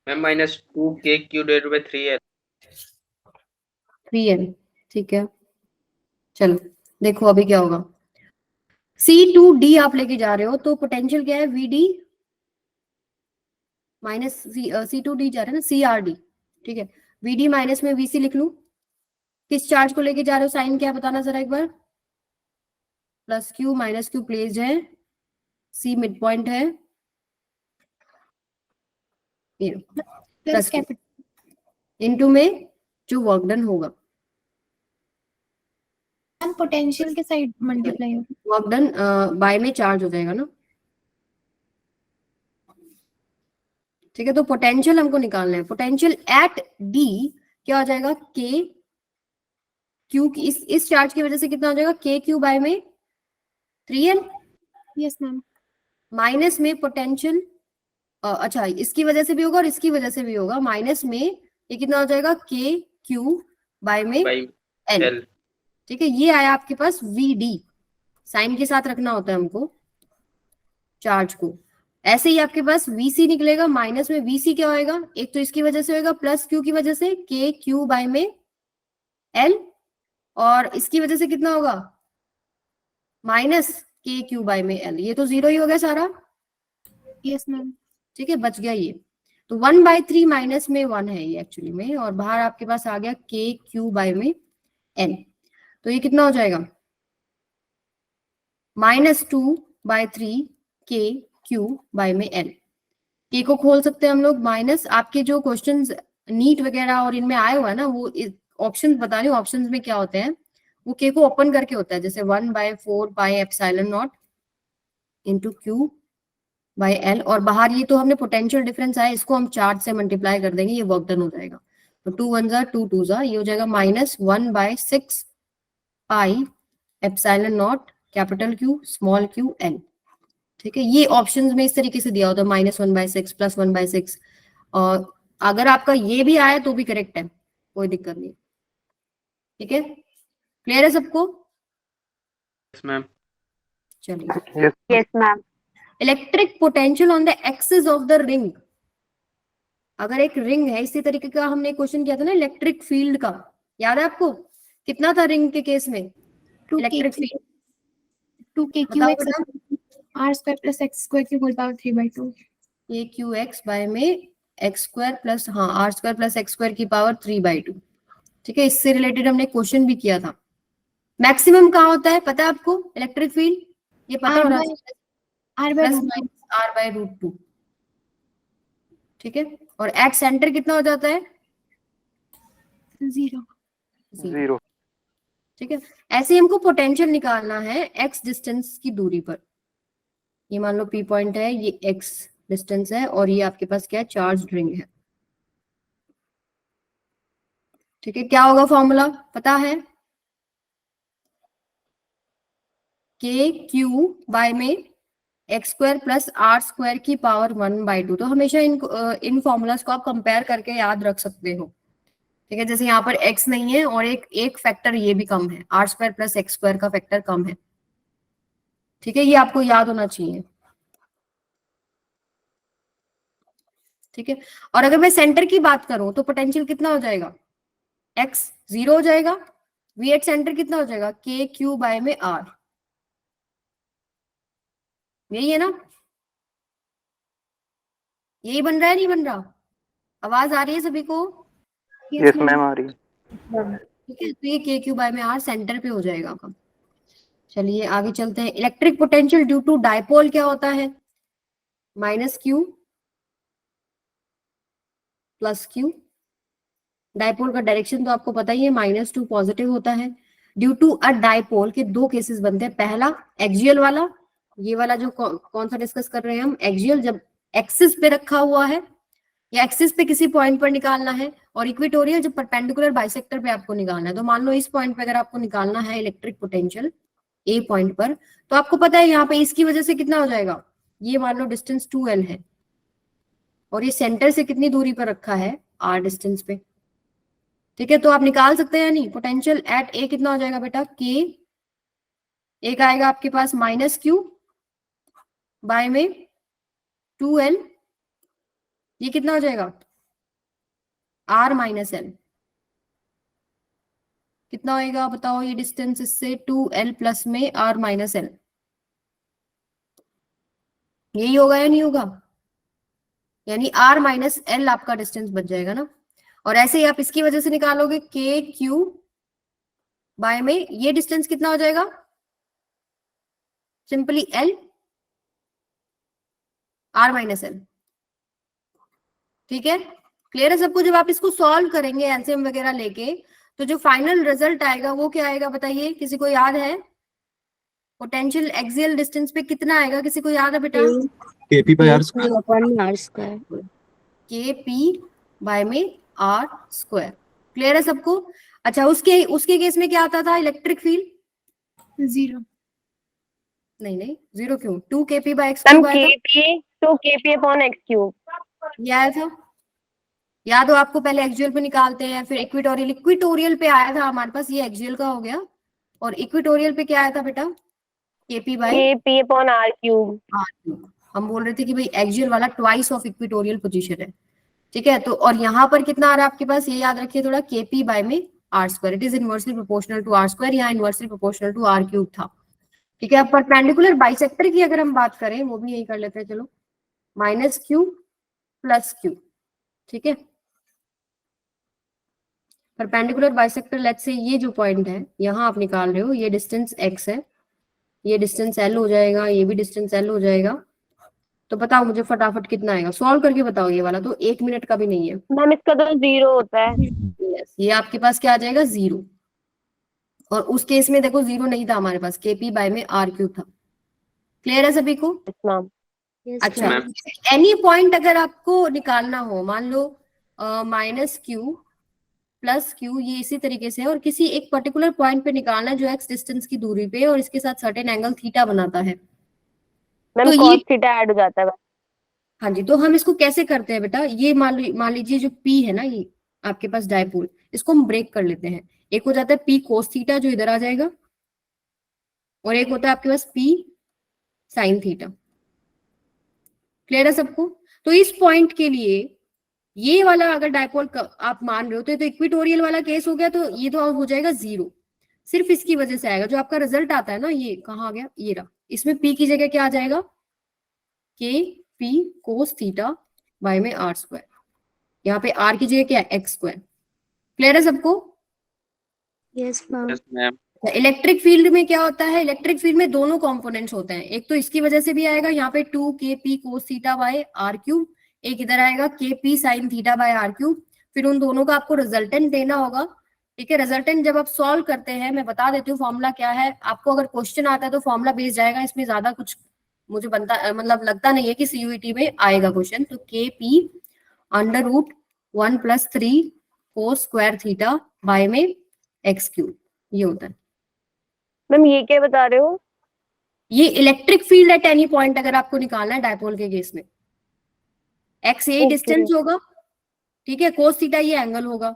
Ma'am -2KQ divided by 3L। 3L। ठीक है, चलो देखो अभी क्या होगा। C टू D आप लेके जा रहे हो, तो पोटेंशियल क्या है? VD माइनस C2D जा रहा है ना, CRD, ठीक है। VD माइनस में VC लिख लूं। किस चार्ज को लेके जा रहे हो, साइन क्या बताना जरा एक बार। Plus Q minus Q placed है, C मिड पॉइंट है, प्लस कैपिटल इनटू में जो वर्क डन होगा, पोटेंशियल के साइड मल्टीप्लाई होगा। वर्क डन बाय में चार्ज हो जाएगा ना, ठीक है। तो पोटेंशियल हमको निकालना है, पोटेंशियल एट D क्या हो जाएगा, K Q की इस चार्ज की वजह से कितना हो जाएगा, KQ बाय में 3L यस मैम। माइनस में पोटेंशियल, अच्छा इसकी वजह से भी होगा और इसकी वजह से भी होगा, माइनस में ये कितना हो जाएगा, KQ बाय में by L, L। ठीक है। ये आया आपके पास VD, साइन के साथ रखना होता है हमको चार्ज को। ऐसे ही आपके पास VC निकलेगा, माइनस में VC क्या होएगा, एक तो इसकी वजह से होएगा प्लस Q की वजह से KQ बाय में L, और इसकी वजह से कितना होगा, माइनस KQ बाय में L। ये तो जीरो ही हो गया सारा, यस मैम। ठीक है, बच गया ये। तो 1/3 माइनस में 1 है ये एक्चुअली में, और बाहर आपके पास आ गया KQ बाय में L। तो ये कितना हो जाएगा, -2/3 KQ बाय में L। के को खोल सकते हैं हम लोग, माइनस आपके जो क्वेश्चंस नीट वगैरह और इनमें आए हुआ है ना, वो ऑप्शंस बता रही हूँ, ऑप्शंस में क्या होते हैं, वो के को ओपन करके होता है, जैसे 1/4 pi epsilon naught into Q by L, और बाहर ये तो हमने पोटेंशियल डिफरेंस आया, इसको हम चार्ज से मल्टीप्लाई कर देंगे, ये वर्क डन हो जाएगा। तो 2 1 जा 2 2 जा, ये हो जाएगा -1/6 पाई epsilon not capital Q small q L, ठीक है। ये ऑप्शंस में इस तरीके से दिया होता है, -1/6 प्लस 1/6, और अगर आपका ये भी आया तो भी करेक्ट है, कोई दिक्कत नहीं, ठीक है। क्लियर है सबको, Yes ma'am। चलिए। Yes ma'am. Electric potential on the axis of the ring, अगर एक रिंग है, इसी तरीके का हमने क्वेश्चन किया था ना इलेक्ट्रिक फील्ड का, याद है आपको, कितना था रिंग के केस में, 2 इलेक्ट्रिक फील्ड 2KQX बताओ R² + X² की होल पावर 3/2। KQX बाय में X² प्लस, हाँ R² प्लस X² की पावर 3/2, ठीक है। इससे रिलेटेड हमने क्वेश्चन भी किया था। मैक्सिमम कहाँ होता है पता है आपको, इलेक्ट्रिक फील्ड, ये पता होना चाहिए, प्लस माइनस R/√2, ठीक है। और एट सेंटर कितना हो जाता है, 0। ठीक है। ऐसे ही हमको पोटेंशियल निकालना है x डिस्टेंस की दूरी पर, ये मान लो P पॉइंट है, ये x डिस्टेंस है, और ये आपके पास क्या है, चार्ज रिंग है, ठीक है। क्या होगा फॉर्मूला पता है, KQ बाय में X² प्लस R² की पावर 1/2। तो हमेशा इन फॉर्मूलाज को आप कंपेयर करके याद रख सकते हो, ठीक है। जैसे यहाँ पर x नहीं है, और एक फैक्टर ये भी कम है, R² प्लस X² का फैक्टर कम है, ठीक है। ये आपको याद होना चाहिए, ठीक है। और अगर मैं सेंटर की बात करूं तो पोटेंशियल कितना हो जाएगा, x 0 हो जाएगा, V एट सेंटर कितना हो जाएगा, KQ बाय में R, यही है ना, यही बन रहा है, नहीं बन रहा, आवाज आ रही है सभी को, यस मैम आ रही है। ठीक है। तो ये KQ बाय में R सेंटर पे हो जाएगा आपका। चलिए आगे चलते हैं। Electric potential due to dipole क्या होता है, -Q प्लस Q, डायपोल का डायरेक्शन तो आपको पता ही है, -2 पॉजिटिव होता है। ड्यू टू अ डायपोल के दो केसेस बनते हैं, पहला एक्सियल वाला, ये वाला जो कौन सा डिस्कस कर रहे हैं हम, एक्सियल, जब एक्सिस पे रखा हुआ है या एक्सिस पे किसी पॉइंट पर निकालना है, और इक्वेटोरियल जब परपेंडिकुलर बाइसेक्टर पे आपको निकालना है। तो मान लो इस पॉइंट पे अगर आपको निकालना है इलेक्ट्रिक पोटेंशियल ए पॉइंट पर, तो आपको पता है यहाँ पे इसकी वजह से कितना हो जाएगा, ये मान लो डिस्टेंस 2L है, और ये सेंटर से कितनी दूरी पर रखा है, R डिस्टेंस पे, ठीक है। तो आप निकाल सकते हैं या नहीं, पोटेंशियल एट ए कितना हो जाएगा बेटा, K एक आएगा आपके पास -Q बाय में 2L, ये कितना हो जाएगा, R - L, कितना होएगा बताओ, ये डिस्टेंस इससे 2L प्लस में R - L, यही होगा या नहीं होगा, यानी r माइनस एल आपका डिस्टेंस बच जाएगा ना। और ऐसे ही आप इसकी वजह से निकालोगे के क्यू बाय में, ये डिस्टेंस कितना हो जाएगा, simply L r minus L. ठीक है, क्लियर है सबको। जब आप इसको सॉल्व करेंगे एलसीएम वगैरह लेके, तो जो फाइनल रिजल्ट आएगा वो क्या आएगा बताइए, किसी को याद है? पोटेंशियल एक्सियल डिस्टेंस पे कितना आएगा, किसी को याद है बेटा? KP by R square. Q upon R square. के पी बाय में आर स्क्वायर। क्लियर है सबको? अच्छा, उसके केस में क्या आता था, इलेक्ट्रिक फील्ड 0। नहीं नहीं, 0 क्यों, 2 kp by x ma'am cube आया था, KP 2 KP upon x cube. ये आया था। याद हो आपको, पहले एक्सियल पे निकालते हैं, फिर इक्वेटोरियल, इक्वेटोरियल पे आया था हमारे पास, ये एक्सियल का हो गया। और इक्वेटोरियल पे क्या आया था बेटा, KP by KP upon R cube. R cube. हम बोल रहे थे कि भाई एक्सियल वाला ट्वाइस ऑफ इक्वेटोरियल पोजीशन है। ठीक है, तो और यहाँ पर कितना आ रहा है आपके पास, ये याद रखिए थोड़ा, केपी बाय में r square, it is inversely proportional to r square, यहाँ inversely proportional to r cube था। ठीक है, अब परपेंडिकुलर बाइसेक्टर की अगर हम बात करें, वो भी यही कर लेते हैं, चलो, माइनस क्यू प्लस क्यू। ठीक है, परपेंडिकुलर बाइसेक्टर, लेट्स से ये जो पॉइंट है यहाँ आप निकाल रहे हो, ये डिस्टेंस x है, ये डिस्टेंस l हो जाएगा, ये भी डिस्टेंस l हो जाएगा। तो बताओ मुझे फटाफट कितना आएगा, सॉल्व करके बताओ। ये वाला तो 1 मिनट का भी नहीं है। मैम इसका तो 0 होता है। यस, ये आपके पास क्या आ जाएगा, 0। और उस केस में देखो 0 नहीं था हमारे पास, केपी बाय में आर क्यूब था। क्लियर है सभी को? Yes, ma'am. Yes, अच्छा, ma'am. एनी पॉइंट अगर आपको निकालना हो, मान लो माइनस क्यू प्लस क्यू, ये इसी तरीके से है, और किसी एक पर्टिकुलर पॉइंट पे निकालना है जो एक्स डिस्टेंस की दूरी पे है और इसके साथ सर्टेन एंगल थीटा बनाता है। मैम तो ये, cos थीटा ऐड हो जाता है। हाँ जी, तो हम इसको कैसे करते हैं बेटा, ये मान लीजिए जो पी है ना, ये आपके पास डायपोल, इसको हम ब्रेक कर लेते हैं। एक हो जाता है पी कोस थीटा जो इधर आ जाएगा, और एक होता है आपके पास पी साइन थीटा। क्लियर है सबको? तो इस पॉइंट के लिए ये वाला अगर डायपोल आप मान रहे हो, तो इक्वेटोरियल वाला केस हो गया, तो ये तो हो जाएगा 0। सिर्फ इसकी वजह से आएगा, जो आपका रिजल्ट आता है ना, ये कहाँ आ गया, ये रहा, इसमें पी की जगह क्या आ जाएगा, के पी कोस थीटा बाय में आर स्क्वायर। यहाँ पे आर की जगह क्या है, एक्स स्क्वायर। क्लियर है सबको? Yes, ma'am. Yes, ma'am. Electric field में क्या होता है, इलेक्ट्रिक फील्ड में दोनों कंपोनेंट्स होते हैं, एक तो इसकी वजह से भी आएगा यहाँ पे 2 K P cos theta by R cube, एक इधर आएगा K P sine theta by R cube. फिर उन दोनों का आपको रिजल्टेंट देना होगा। ठीक है, रिजल्टेंट जब आप सॉल्व करते हैं, मैं बता देती हूँ फॉर्मूला क्या है आपको, अगर क्वेश्चन आता है तो फॉर्मूला बेस जाएगा, इसमें ज्यादा कुछ मुझे बनता मतलब लगता नहीं है कि सीयूईटी में आएगा क्वेश्चन। तो K P under root 1 + 3 cos square theta by में एक्स क्यूब, ये होता है। मैम ये क्या बता रहे हो? ये electric field at any point अगर आपको निकालना है डायपोल के केस में, एक्स ये डिस्टेंस होगा, ठीक है, कोस थीटा ये एंगल होगा,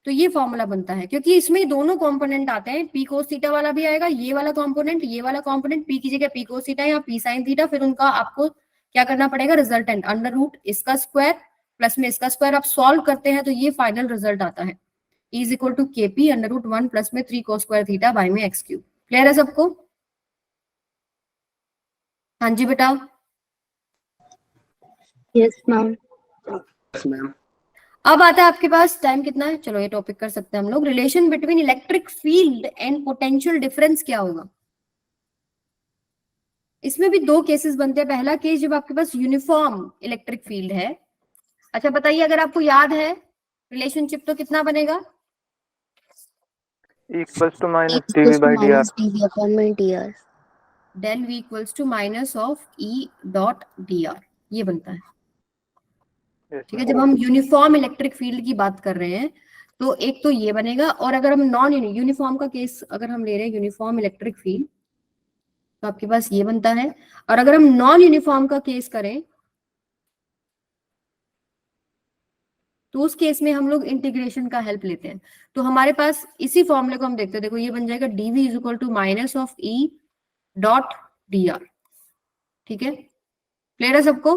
तो ये फॉर्मूला बनता है। क्योंकि इसमें दोनों कंपोनेंट आते हैं, पी कोस थीटा वाला भी आएगा, ये वाला कंपोनेंट, ये वाला कंपोनेंट, पी की जगह पी कोस थीटा या पी साइन थीटा, फिर उनका आपको क्या करना पड़ेगा, रिजल्टेंट अंडर रूट इसका स्क्वायर प्लस में इसका स्क्वायर, आप सॉल्व करते हैं तो ये फाइनल रिजल्ट आता है, इज इक्वल टू के पी अंडर रूट 1 प्लस में 3 कोस स्क्वायर थीटा बाय में एक्स क्यूब। क्लियर है सबको? हाँ जी बेटा। Yes, ma'am. Yes, ma'am. अब आता है आपके पास, टाइम कितना है, चलो ये टॉपिक कर सकते हैं हम लोग, relation between electric field and potential difference क्या होगा। इसमें भी 2 केसेस बनते हैं। पहला केस जब आपके पास यूनिफॉर्म इलेक्ट्रिक फील्ड है। अच्छा बताइए, अगर आपको याद है रिलेशनशिप तो कितना बनेगा, equals to minus Equals dv to by dr. minus dv upon my dr. Del V equals to minus of E dot D R, ये बनता है। Yes, ठीक है, ma'am. जब हम यूनिफॉर्म इलेक्ट्रिक फील्ड की बात कर रहे हैं तो एक तो ये बनेगा, और अगर हम नॉन यूनिफॉर्म का केस अगर हम ले रहे हैं, यूनिफॉर्म इलेक्ट्रिक फील्ड, तो आपके पास ये बनता है। और अगर हम नॉन यूनिफॉर्म का केस करें तो उस केस में हम लोग इंटीग्रेशन का हेल्प लेते हैं। तो हमारे पास इसी फॉर्मूले को हम देखते हैं, देखो ये बन जाएगा dv is equal to minus of E dot D R. ठीक है, क्लियर है सबको?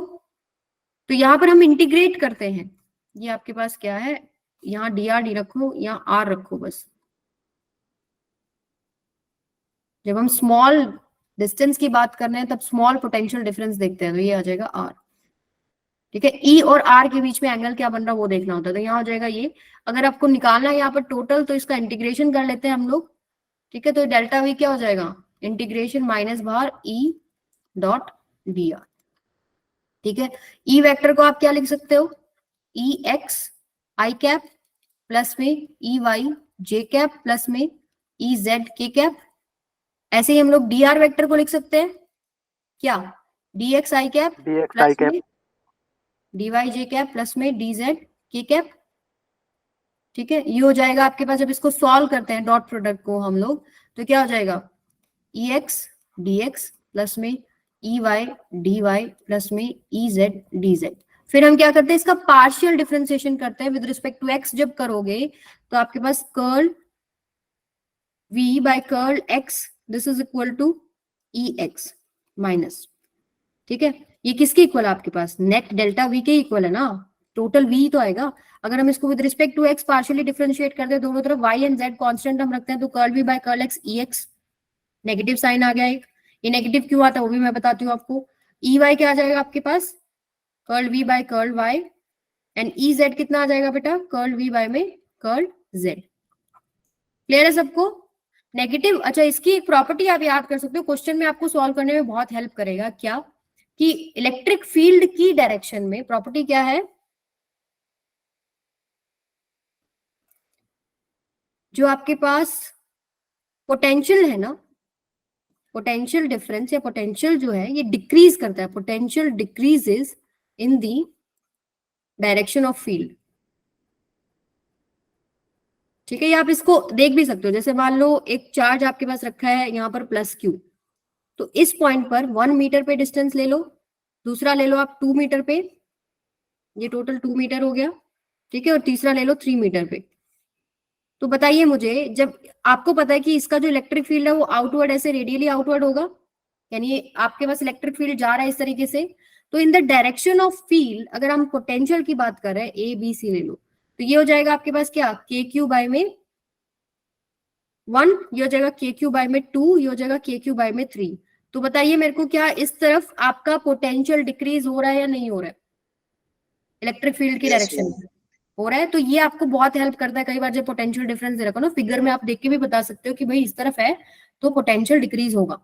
तो यहाँ पर हम इंटीग्रेट करते हैं, ये आपके पास क्या है, यहाँ डी आर डी रखो, यहाँ आर रखो बस। जब हम स्मॉल डिस्टेंस की बात कर रहे हैं तब स्मॉल पोटेंशियल डिफरेंस देखते हैं, तो ये आ जाएगा आर। ठीक है, ई और आर के बीच में एंगल क्या बन रहा है वो देखना होता है, तो यहाँ हो जाएगा ये। अगर आपको निकालना है यहाँ पर टोटल, तो इसका इंटीग्रेशन कर लेते हैं हम लोग। ठीक है, तो डेल्टा वी क्या हो जाएगा, इंटीग्रेशन माइनस बाहर ई डॉट डी आर। ठीक है, ई वेक्टर को आप क्या लिख सकते हो, ई एक्स आई कैप प्लस में ई वाई जे कैप प्लस में ई जेड के कैप। ऐसे ही हम लोग डी आर वेक्टर को लिख सकते हैं क्या, D x I cap dx i plus cap में डी वाई जे कैप प्लस में डी जेड के कैप। ठीक है, ये हो जाएगा आपके पास। जब इसको सॉल्व करते हैं डॉट प्रोडक्ट को हम लोग, तो क्या हो जाएगा, E X D X plus में E Y D Y plus में ई जेड डी जेड। फिर हम क्या करते हैं, इसका पार्शियल डिफरेंशिएशन करते हैं विद रिस्पेक्ट टू एक्स। जब करोगे तो आपके पास curl v by curl x this is equal to E x minus. ठीक है, ये किसके इक्वल है आपके पास, नेट डेल्टा v के इक्वल है ना, टोटल v तो आएगा। अगर हम इसको with respect to x partially differentiate करते हैं, दोनों तरफ y एंड z कांस्टेंट हम रखते हैं, तो curl v by curl x E X, negative sign आ गया एक। ये नेगेटिव क्यों आता है वो भी मैं बताती हूँ आपको। ई वाई क्या आ जाएगा आपके पास, curl v by curl y, and E z कितना आ जाएगा बेटा, कर्ल v बाय में कर्ल z। क्लियर है सबको, नेगेटिव। अच्छा, इसकी एक प्रॉपर्टी आप याद कर सकते हो, क्वेश्चन में आपको सॉल्व करने में बहुत हेल्प करेगा। क्या, कि इलेक्ट्रिक फील्ड की डायरेक्शन में प्रॉपर्टी क्या है, जो आपके पास पोटेंशियल है ना, पोटेंशियल डिफरेंस या पोटेंशियल जो है ये डिक्रीज करता है, potential decreases in the direction of field. ठीक है, ये आप इसको देख भी सकते हो, जैसे मान लो एक चार्ज आपके पास रखा है यहाँ पर प्लस क्यू, तो इस पॉइंट पर 1 मीटर पे डिस्टेंस ले लो, दूसरा ले लो आप 2 मीटर पे, ये टोटल 2 मीटर हो गया। ठीक है, और तीसरा ले लो 3 मीटर पे। तो बताइए मुझे, जब आपको पता है कि इसका जो इलेक्ट्रिक फील्ड है वो आउटवर्ड ऐसे रेडियली आउटवर्ड होगा, यानी आपके पास इलेक्ट्रिक फील्ड जा रहा है इस तरीके से, तो in the direction of field अगर हम पोटेंशियल की बात कर रहे हैं, ए बी सी ले लो, तो ये हो जाएगा आपके पास क्या, के क्यू बाय में 1, ये हो जाएगा के क्यू बाय में 2, ये हो जाएगा के क्यू बाय में 3। तो बताइए मेरे को, क्या इस तरफ आपका पोटेंशियल डिक्रीज हो रहा है या नहीं हो रहा है, इलेक्ट्रिक फील्ड की डायरेक्शन में हो रहा है। तो ये आपको बहुत हेल्प करता है। कई बार जब पोटेंशियल डिफरेंस दे रखो ना फिगर में, आप देख के भी बता सकते हो कि भाई इस तरफ है तो पोटेंशियल डिक्रीज होगा।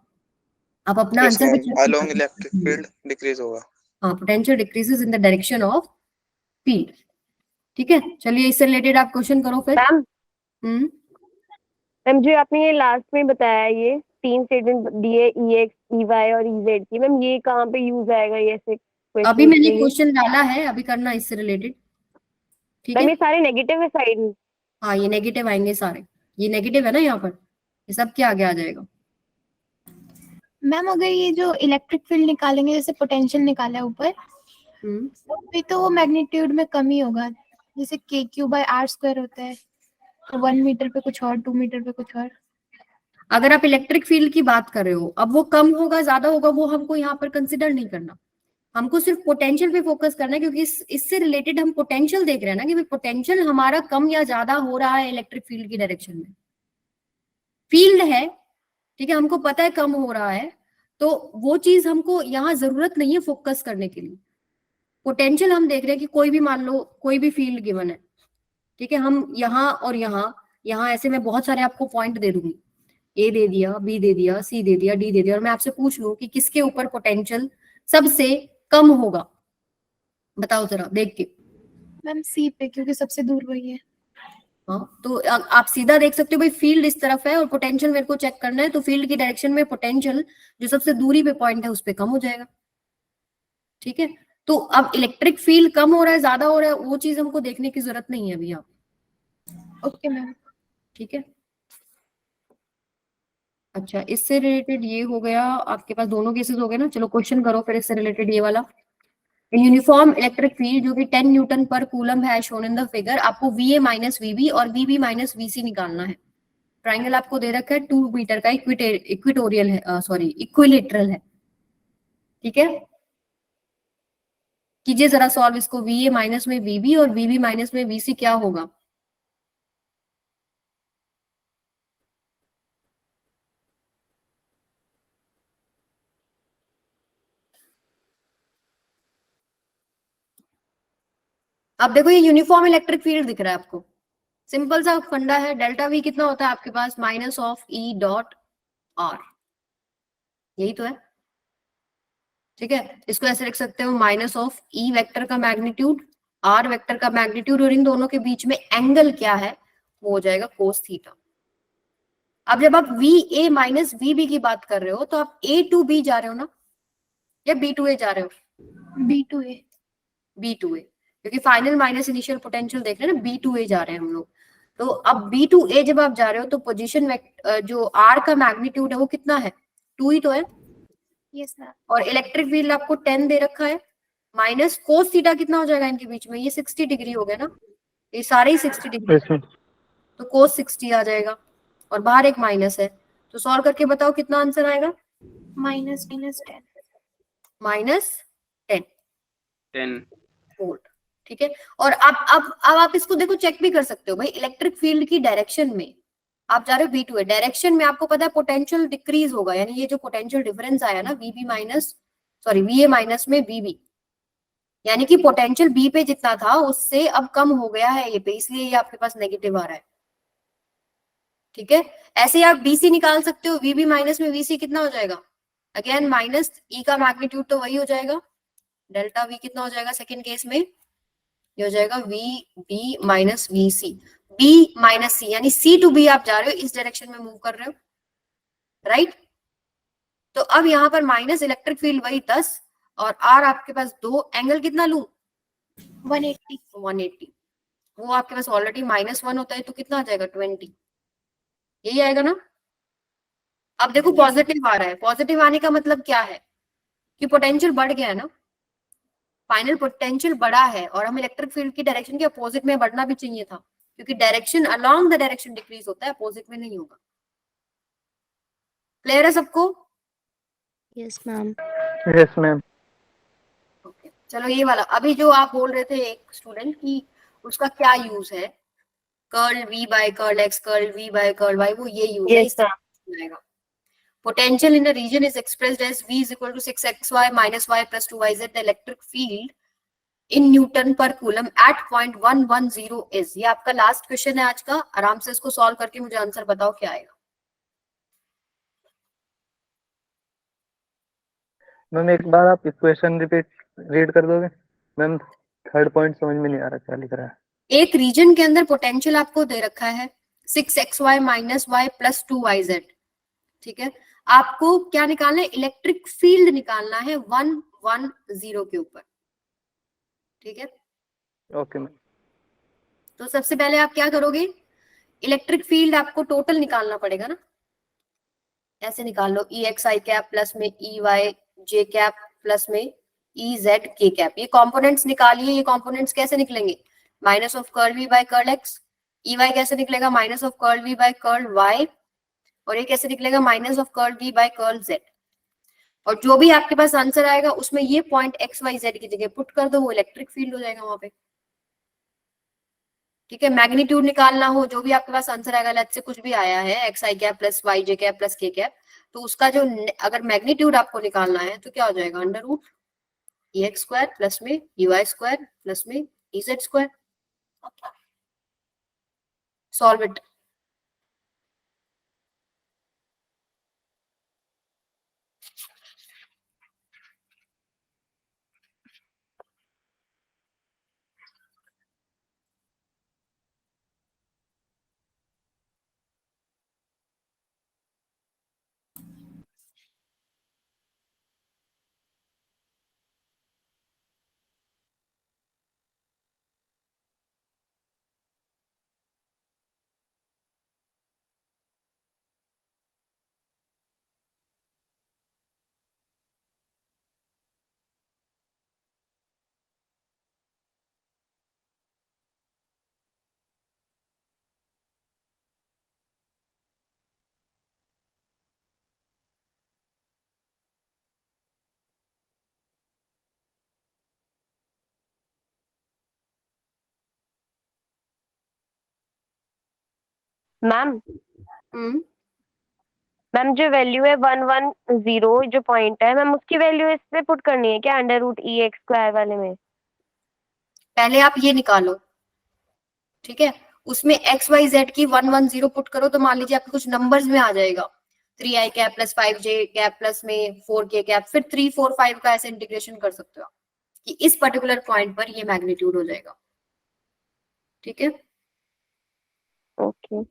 आप अपना आंसर भी check कर अलोंग सकते इलेक्ट्रिक हो। फील्ड डिक्रीज होगा। हाँ, potential decreases in the direction of field. ठीक है, चलिए इससे रिलेटेड आप क्वेश्चन करो फिर। मैम हम्म, मैम जो आपने ये लास्ट में बताया, ये 3 स्टेटमेंट दिए ई एक्स ई वाई और ई जेड की, मैम ये कहाँ पे यूज आएगा, ये ऐसे अभी क्वेश्चन मैंने के लिए? क्वेश्चन डाला है, अभी करना इससे रिलेटेड। ठीक मैम है, ये सारे नेगेटिव है साइड में? हाँ ये नेगेटिव आएंगे सारे, ये नेगेटिव है ना यहाँ पर, ये सब क्या आगे आ जाएगा। मैम अगर ये जो इलेक्ट्रिक फील्ड निकालेंगे, जैसे पोटेंशियल निकाला है ऊपर, हम्म, तो तो वो मैग्नीट्यूड में कमी होगा, जैसे के क्यू बाय आर स्क्वायर होता है, तो 1 मीटर पे कुछ और, 2 मीटर पे कुछ और। अगर आप इलेक्ट्रिक फील्ड की बात कर रहे हो, अब वो कम होगा ज्यादा होगा वो हमको यहाँ पर कंसिडर नहीं करना, हमको सिर्फ पोटेंशियल पे फोकस करना है, क्योंकि इससे रिलेटेड हम पोटेंशियल देख रहे हैं ना, कि पोटेंशियल हमारा कम या ज्यादा हो रहा है इलेक्ट्रिक फील्ड की डायरेक्शन में। फील्ड है, ठीक है, हमको पता है कम हो रहा है, तो वो चीज हमको यहाँ जरूरत नहीं है फोकस करने के लिए। पोटेंशियल हम देख रहे हैं कि कोई भी, मान लो कोई भी फील्ड गिवन है, ठीक है, हम यहाँ और यहाँ, यहाँ ऐसे मैं बहुत सारे आपको पॉइंट दे दूंगी, ए दे दिया, बी दे दिया, सी दे दिया, डी दे दिया, और मैं आपसे पूछ लूं कि किसके ऊपर पोटेंशियल सबसे कम होगा, बताओ जरा देख के। मैम सी पे, क्योंकि सबसे दूर वही है। हाँ, तो आप सीधा देख सकते हो भाई, फील्ड इस तरफ है और पोटेंशियल मेरे को चेक करना है, तो फील्ड की डायरेक्शन में पोटेंशियल जो सबसे दूरी पे पॉइंट है उस पे कम हो जाएगा। ठीक है, तो अब इलेक्ट्रिक फील्ड कम हो रहा है ज्यादा हो रहा है, वो चीज हमको देखने की जरूरत नहीं है अभी आप। Okay ma'am. ठीक है, अच्छा इससे रिलेटेड ये हो गया, आपके पास दोनों केसेस हो गए ना। चलो क्वेश्चन करो फिर इससे रिलेटेड ये वाला। यूनिफॉर्म इलेक्ट्रिक फील्ड जो कि 10 न्यूटन पर कूलम है शोन इन द फिगर, आपको VA माइनस VB और VB माइनस VC निकालना है। ट्राइंगल आपको दे रखा है 2 मीटर का, इक्विटोरियल है, सॉरी इक्विलेटरल है। ठीक है, कीजिए जरा सॉल्व इसको, VA माइनस में VB और VB माइनस में VC क्या होगा। अब देखो ये यूनिफॉर्म इलेक्ट्रिक फील्ड दिख रहा है आपको, सिंपल सा फंडा है, डेल्टा वी कितना होता है आपके पास, minus of E dot r, यही तो है, ठीक है। इसको ऐसे लिख सकते हो, माइनस ऑफ ई वेक्टर का मैग्नीट्यूड, आर वेक्टर का मैग्नीट्यूड, और इन दोनों के बीच में एंगल क्या है, वो हो जाएगा कोस थीटा। अब जब आप V A minus V B की बात कर रहे हो, तो आप ए टू बी जा रहे हो ना, या बी टू ए जा रहे हो, B2A। बी टू ए, क्योंकि फाइनल माइनस इनिशियल पोटेंशियल देख रहे हैं ना, बी टू ए जा रहे हैं हम लोग। तो अब बी टू ए जब आप जा रहे हो, तो पोजीशन जो आर का मैग्नीट्यूड है वो कितना है, 2 ही तो है, यस मैम। और इलेक्ट्रिक फील्ड आपको 10 दे रखा है, माइनस कोस थीटा कितना हो जाएगा इनके बीच में, ये 60 डिग्री हो गया ना, ये सारे ही 60 डिग्री, यस मैम। तो कोस 60 आ जाएगा, और बाहर एक माइनस है, तो सॉल्व करके बताओ कितना आंसर आएगा, -10। -10 10 वोल्ट, ठीक है। और अब आप इसको देखो, चेक भी कर सकते हो भाई, इलेक्ट्रिक फील्ड की डायरेक्शन में आप जा रहे हो V2 है, डायरेक्शन में आपको पता है पोटेंशियल डिक्रीज होगा, यानी ये जो पोटेंशियल डिफरेंस आया ना VB minus, sorry VA minus में VB, यानी कि पोटेंशियल B पे जितना था उससे अब कम हो गया है ये पे, इसलिए ये आपके पास नेगेटिव आ रहा है, ठीक है। ऐसे ही आप BC निकाल सकते हो, VB माइनस में VC कितना हो जाएगा, अगेन माइनस E का मैग्नीट्यूड तो वही हो जाएगा, डेल्टा V कितना हो जाएगा सेकेंड केस में, ये हो जाएगा VB minus VC, B minus C, यानी C टू B आप जा रहे हो, इस डायरेक्शन में मूव कर रहे हो, राइट। तो अब यहाँ पर माइनस इलेक्ट्रिक फील्ड वही 10, और R आपके पास 2, एंगल कितना लूं, 180, वो आपके पास ऑलरेडी -1 होता है, तो कितना आ जाएगा 20, यही आएगा ना। अब देखो पॉजिटिव आ रहा है, पॉजिटिव आने का मतलब क्या है कि पोटेंशियल बढ़ गया है ना, फाइनल पोटेंशियल बढ़ा है, और हम इलेक्ट्रिक फील्ड की डायरेक्शन के अपोजिट में बढ़ना भी चाहिए था, क्योंकि direction along the direction decrease होता है, अपोजिट में नहीं होगा। क्लियर है सबको? Yes, ma'am. Yes ma'am. Okay, चलो ये वाला, अभी जो आप बोल रहे थे एक स्टूडेंट की उसका क्या यूज है, curl V by curl x, curl V by curl y, वो ये यूज है, Yes, इससे आएगा। Potential in a region is expressed as V is equal to 6xy minus y plus 2yz. The electric field in Newton per coulomb at point 110 is. ये आपका last question है आज का, आराम से इसको सॉल्व करके मुझे आंसर बताओ क्या आएगा। मैम एक बार आप इक्वेशन रीड कर दोगे मैम, थर्ड पॉइंट समझ में नहीं आ रहा क्या लिख रहा है। एक रीजन के अंदर पोटेंशियल आपको दे रखा है 6xy minus y plus 2yz, ठीक है। आपको क्या निकालना है, इलेक्ट्रिक फील्ड निकालना है 110 के ऊपर, ठीक है। Okay ma'am. तो सबसे पहले आप क्या करोगे, इलेक्ट्रिक फील्ड आपको टोटल निकालना पड़ेगा ना, ऐसे निकाल लो, EXI कैप प्लस में EY J कैप प्लस में EZ K कैप, ये कंपोनेंट्स निकालिए। ये कंपोनेंट्स कैसे निकलेंगे, minus of curl V by curl x, EY कैसे निकलेगा, minus of curl V by curl y, और ये कैसे निकलेगा, minus of curl V by curl z। और जो भी आपके पास आंसर आएगा उसमें ये पॉइंट XYZ की जगह पुट कर दो, वो इलेक्ट्रिक फील्ड हो जाएगा वहां पे, ठीक है। मैग्नीट्यूड निकालना हो, जो भी आपके पास आंसर आएगा, लेट्स से कुछ भी आया है XI cap plus YJ cap plus K cap, तो उसका जो अगर मैग्नीट्यूड आपको निकालना है तो क्या हो जाएगा, under root EX square plus में EY स्क्वायर प्लस में EZ square. Solve it. Ma'am hmm, ma'am जो वैल्यू है 110 जो पॉइंट है मैम, उसकी वैल्यू इस पे पुट करनी है क्या, अंडर रूट EX स्क्वायर वाले में। पहले आप ये निकालो, ठीक है। उसमें एक्स वाई जेड की 110 पुट करो तो मान लीजिए आपके कुछ नंबर्स में आ जाएगा 3i cap plus 5j cap plus में 4k कैप, फिर 3 4 5 का ऐसे इंटीग्रेशन कर सकते हो आप कि इस पर्टिकुलर पॉइंट पर ये मैग्नीट्यूड हो जाएगा, ठीक है। Okay.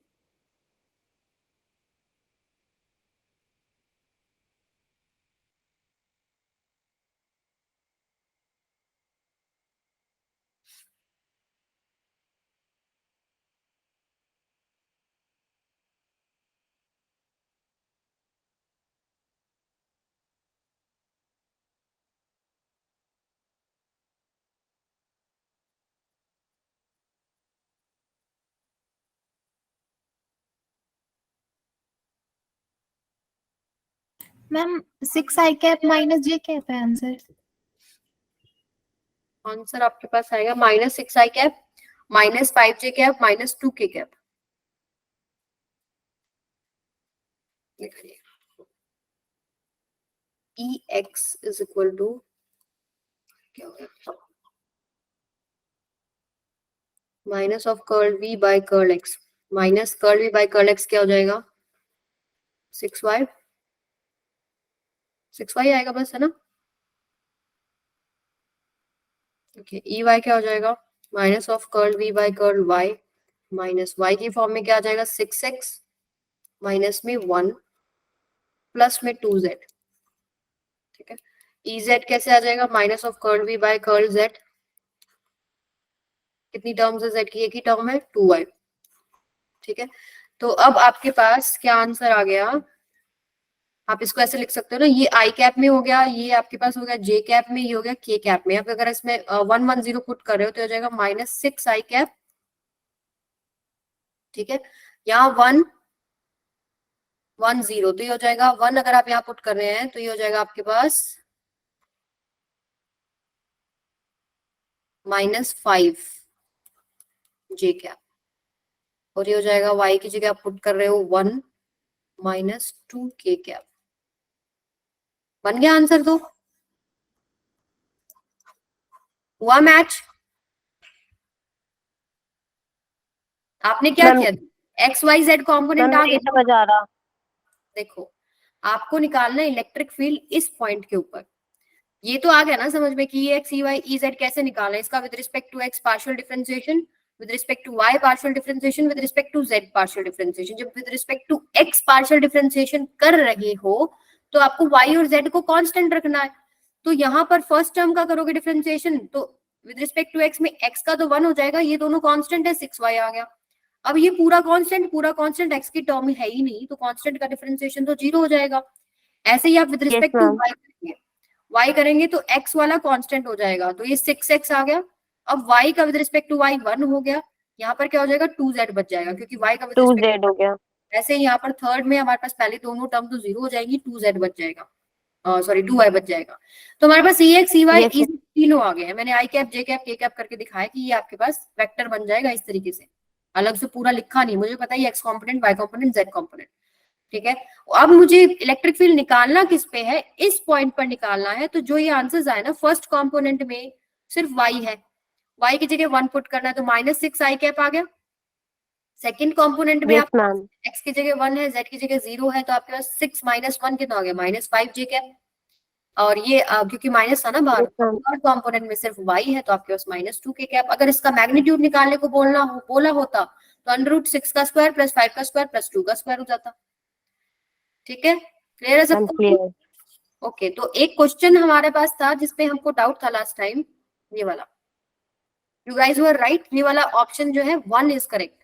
Ma'am 6i cap minus J cap है आंसर। आंसर आपके पास आएगा -6i cap -5j cap -2k cap. ex is equal to क्या हो गया, minus of curl v by curl x minus curl v by curl x क्या हो जाएगा 6y, 6y आएगा बस, है ना। ओके, ey क्या हो जाएगा minus of curl v by curl y minus y की फॉर्म में क्या आ जाएगा 6x माइनस में 1 प्लस में 2z, ठीक है। ez कैसे आ जाएगा minus of curl v by curl z, कितनी टर्म्स है z की, एक ही टर्म है 2y, ठीक है। तो अब आपके पास क्या आंसर आ गया, आप इसको ऐसे लिख सकते हो ना, ये आई कैप में हो गया, ये आपके पास हो गया जे कैप में, ये हो गया के कैप में। आप अगर इसमें 110 पुट कर रहे हो तो हो जाएगा -6i कैप, ठीक है। यहाँ 110 तो ये हो जाएगा 1, अगर आप यहाँ पुट कर रहे हैं तो ये हो जाएगा आपके पास -5 जे कैप, और ये हो जाएगा y की जगह आप पुट कर रहे हो 1 -2k कैप। बन गया आंसर, तो हुआ मैच। आपने क्या मैम, किया, x y z component ma'am आ नहीं गए। समझ आ रहा। देखो, आपको निकालना है इलेक्ट्रिक फील्ड इस पॉइंट के ऊपर, ये तो आ गया ना समझ में कि x E y E z कैसे निकालना है, इसका with respect to x partial differentiation, with respect to y partial differentiation, with respect to z partial differentiation. जब with respect to x partial differentiation कर रहे हो तो आपको वाई और जेड को कांस्टेंट रखना है। तो यहाँ पर फर्स्ट टर्म का करोगे डिफरेंशिएशन तो विद रिस्पेक्ट टू एक्स में एक्स का तो 1 हो जाएगा, ये दोनों कांस्टेंट है, 6y आ गया। अब ये पूरा कांस्टेंट एक्स की टर्म है ही नहीं, तो कांस्टेंट का डिफरेंशिएशन तो 0 हो जाएगा। ऐसे ही आप with respect to ma'am. Y करेंगे, y करेंगे तो x वाला कांस्टेंट हो जाएगा, तो ये 6x आ गया। अब y का विद रिस्पेक्ट टू y 1 हो गया, यहाँ पर क्या हो जाएगा 2z बच जाएगा, क्योंकि y का विद रिस्पेक्ट 2z हो गया। ऐसे ही यहाँ पर थर्ड में हमारे पास पहले दोनों टर्म तो 0 हो जाएंगी, 2z बच जाएगा, सॉरी 2y बच जाएगा। तो हमारे पास ex ey Yes, ई तीनों आ गए हैं। मैंने i कैप जे कैप के कैप करके दिखाया कि ये आपके पास वेक्टर बन जाएगा इस तरीके से, अलग से पूरा लिखा नहीं, मुझे पता है x component y component z component, ठीक है। अब मुझे इलेक्ट्रिक फील्ड निकालना किस पे है, इस पॉइंट पर निकालना है। तो जो ये आंसर्स आए ना फर्स्ट कंपोनेंट में सिर्फ y है, y की जगह 1 पुट करना है तो -6i कैप आ गया। सेकंड कंपोनेंट में Yes, आप मैम। x की जगह 1 है, z की जगह 0 है, तो आपके पास 6 - 1 कितना हो गया -5j कैप। और ये क्योंकि माइनस था ना बाहर, Yes, मैम। थर्ड कंपोनेंट में सिर्फ y है तो आपके पास -2k कैप। अगर इसका मैग्नीट्यूड निकालने को बोला होता तो √6 का स्क्वायर प्लस 5 का स्क्वायर प्लस 2 का स्क्वायर हो जाता, ठीक है। क्लियर है मैम सबको? क्लियर। ओके, तो एक क्वेश्चन हमारे पास था जिसपे हमको डाउट था लास्ट टाइम, ये वाला, यू गाइस वर राइट, ये वाला ऑप्शन जो है 1 इज करेक्ट,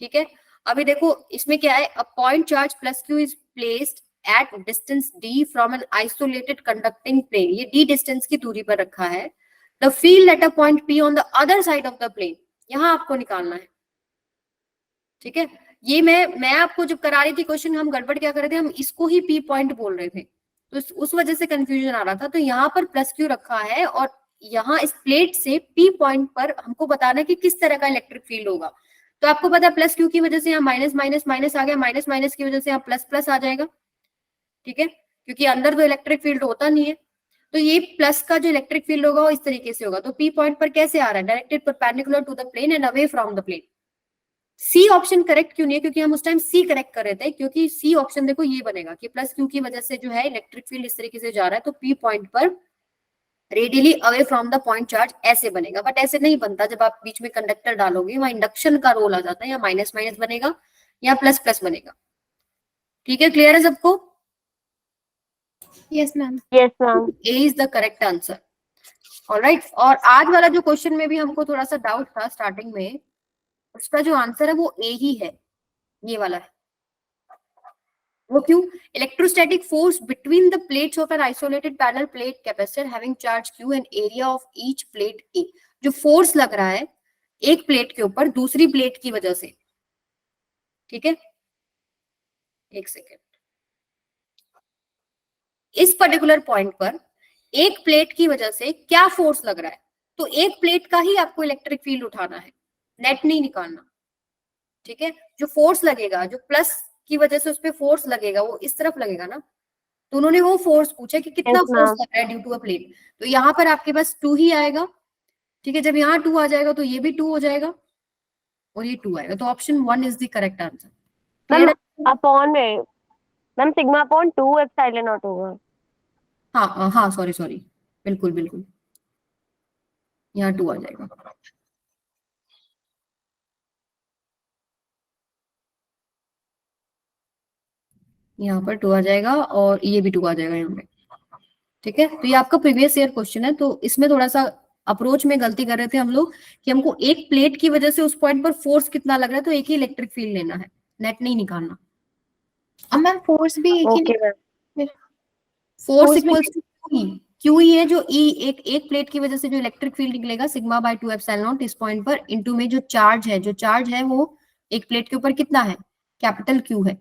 ठीक है। अभी देखो इसमें क्या है, a point charge plus q is placed at distance d from an isolated conducting plane, ये d डिस्टेंस की दूरी पर रखा है। The field at a point p on the other side of the plane, यहां आपको निकालना है, ठीक है। ये मैं आपको जब करा रही थी क्वेश्चन, हम गड़बड़ क्या कर रहे थे, हम इसको ही p पॉइंट बोल रहे थे, तो उस वजह से कंफ्यूजन आ रहा था। तो यहाँ पर प्लस q रखा है और यहाँ इस प्लेट से p पॉइंट पर हमको बताना है कि किस तरह का इलेक्ट्रिक फील्ड होगा। तो आपको पता है प्लस q की वजह से यहाँ माइनस माइनस माइनस आ गया, माइनस माइनस की वजह से यहाँ प्लस प्लस आ जाएगा, ठीक है, क्योंकि अंदर तो इलेक्ट्रिक फील्ड होता नहीं है। तो ये प्लस का जो इलेक्ट्रिक फील्ड होगा वो इस तरीके से होगा। तो पी पॉइंट पर कैसे आ रहा है, directed perpendicular to the plane and away from the plane. C option correct क्यों नहीं है, क्योंकि हम उस टाइम सी करेक्ट कर रहे थे, क्योंकि सी ऑप्शन देखो ये बनेगा कि प्लस क्यू की वजह से जो है इलेक्ट्रिक फील्ड इस तरीके से जा रहा है, तो पी पॉइंट पर radially away from the point charge ऐसे बनेगा। बट ऐसे नहीं बनता, जब आप बीच में कंडक्टर डालोगे वहां इंडक्शन का रोल आ जाता है, या माइनस माइनस बनेगा या प्लस प्लस बनेगा। ठीक है, क्लियर है सबको? Yes ma'am. Yes ma'am. A is the correct answer. Alright, और आज वाला जो क्वेश्चन में भी हमको थोड़ा सा डाउट था स्टार्टिंग में, उसका जो आंसर है वो ए ही है, ये वाला है। वो क्यों? Electrostatic force between the plates of an isolated parallel plate capacitor having charge Q and area of each plate A। जो फोर्स लग रहा है एक प्लेट के ऊपर दूसरी प्लेट की वजह से, ठीक है, एक सेकेंड, इस पर्टिकुलर पॉइंट पर एक प्लेट की वजह से क्या फोर्स लग रहा है, तो एक प्लेट का ही आपको इलेक्ट्रिक फील्ड उठाना है, नेट नहीं निकालना। ठीक है, जो फोर्स लगेगा, जो प्लस की वजह से उस पर फोर्स लगेगा वो इस तरफ लगेगा ना, तो उन्होंने वो फोर्स पूछा कि कितना Yes, फोर्स ma'am. लग रहा है ड्यू टू अ प्लेट, तो यहाँ पर आपके पास 2 ही आएगा। ठीक है, जब यहाँ 2 आ जाएगा तो ये भी 2 हो जाएगा और ये 2 आएगा, तो option 1 is the correct answer. Ma'am upon में ma'am sigma upon 2 epsilon naught होगा। हाँ हाँ, सॉरी, बिल्कुल बिल्कुल, यहाँ 2 आ जाएगा। यहाँ पर 2 आ जाएगा और ये भी 2 आ जाएगा यहाँ पे। ठीक है, तो ये आपका प्रीवियस ईयर क्वेश्चन है, तो इसमें थोड़ा सा अप्रोच में गलती कर रहे थे हम लोग कि हमको एक प्लेट की वजह से उस पॉइंट पर फोर्स कितना लग रहा है, तो एक ही इलेक्ट्रिक फील्ड लेना है, नेट नहीं निकालना। अब मैम फोर्स भी एक ही ओके मैम। फोर्स Force में इक्वल्स टू क्यू ही है, जो ई एक प्लेट की वजह से जो इलेक्ट्रिक फील्ड निकलेगा सिग्मा बाय 2 एप्सिलॉन नॉट इस पॉइंट पर, इनटू में जो चार्ज है वो एक प्लेट के ऊपर कितना है, कैपिटल क्यू है,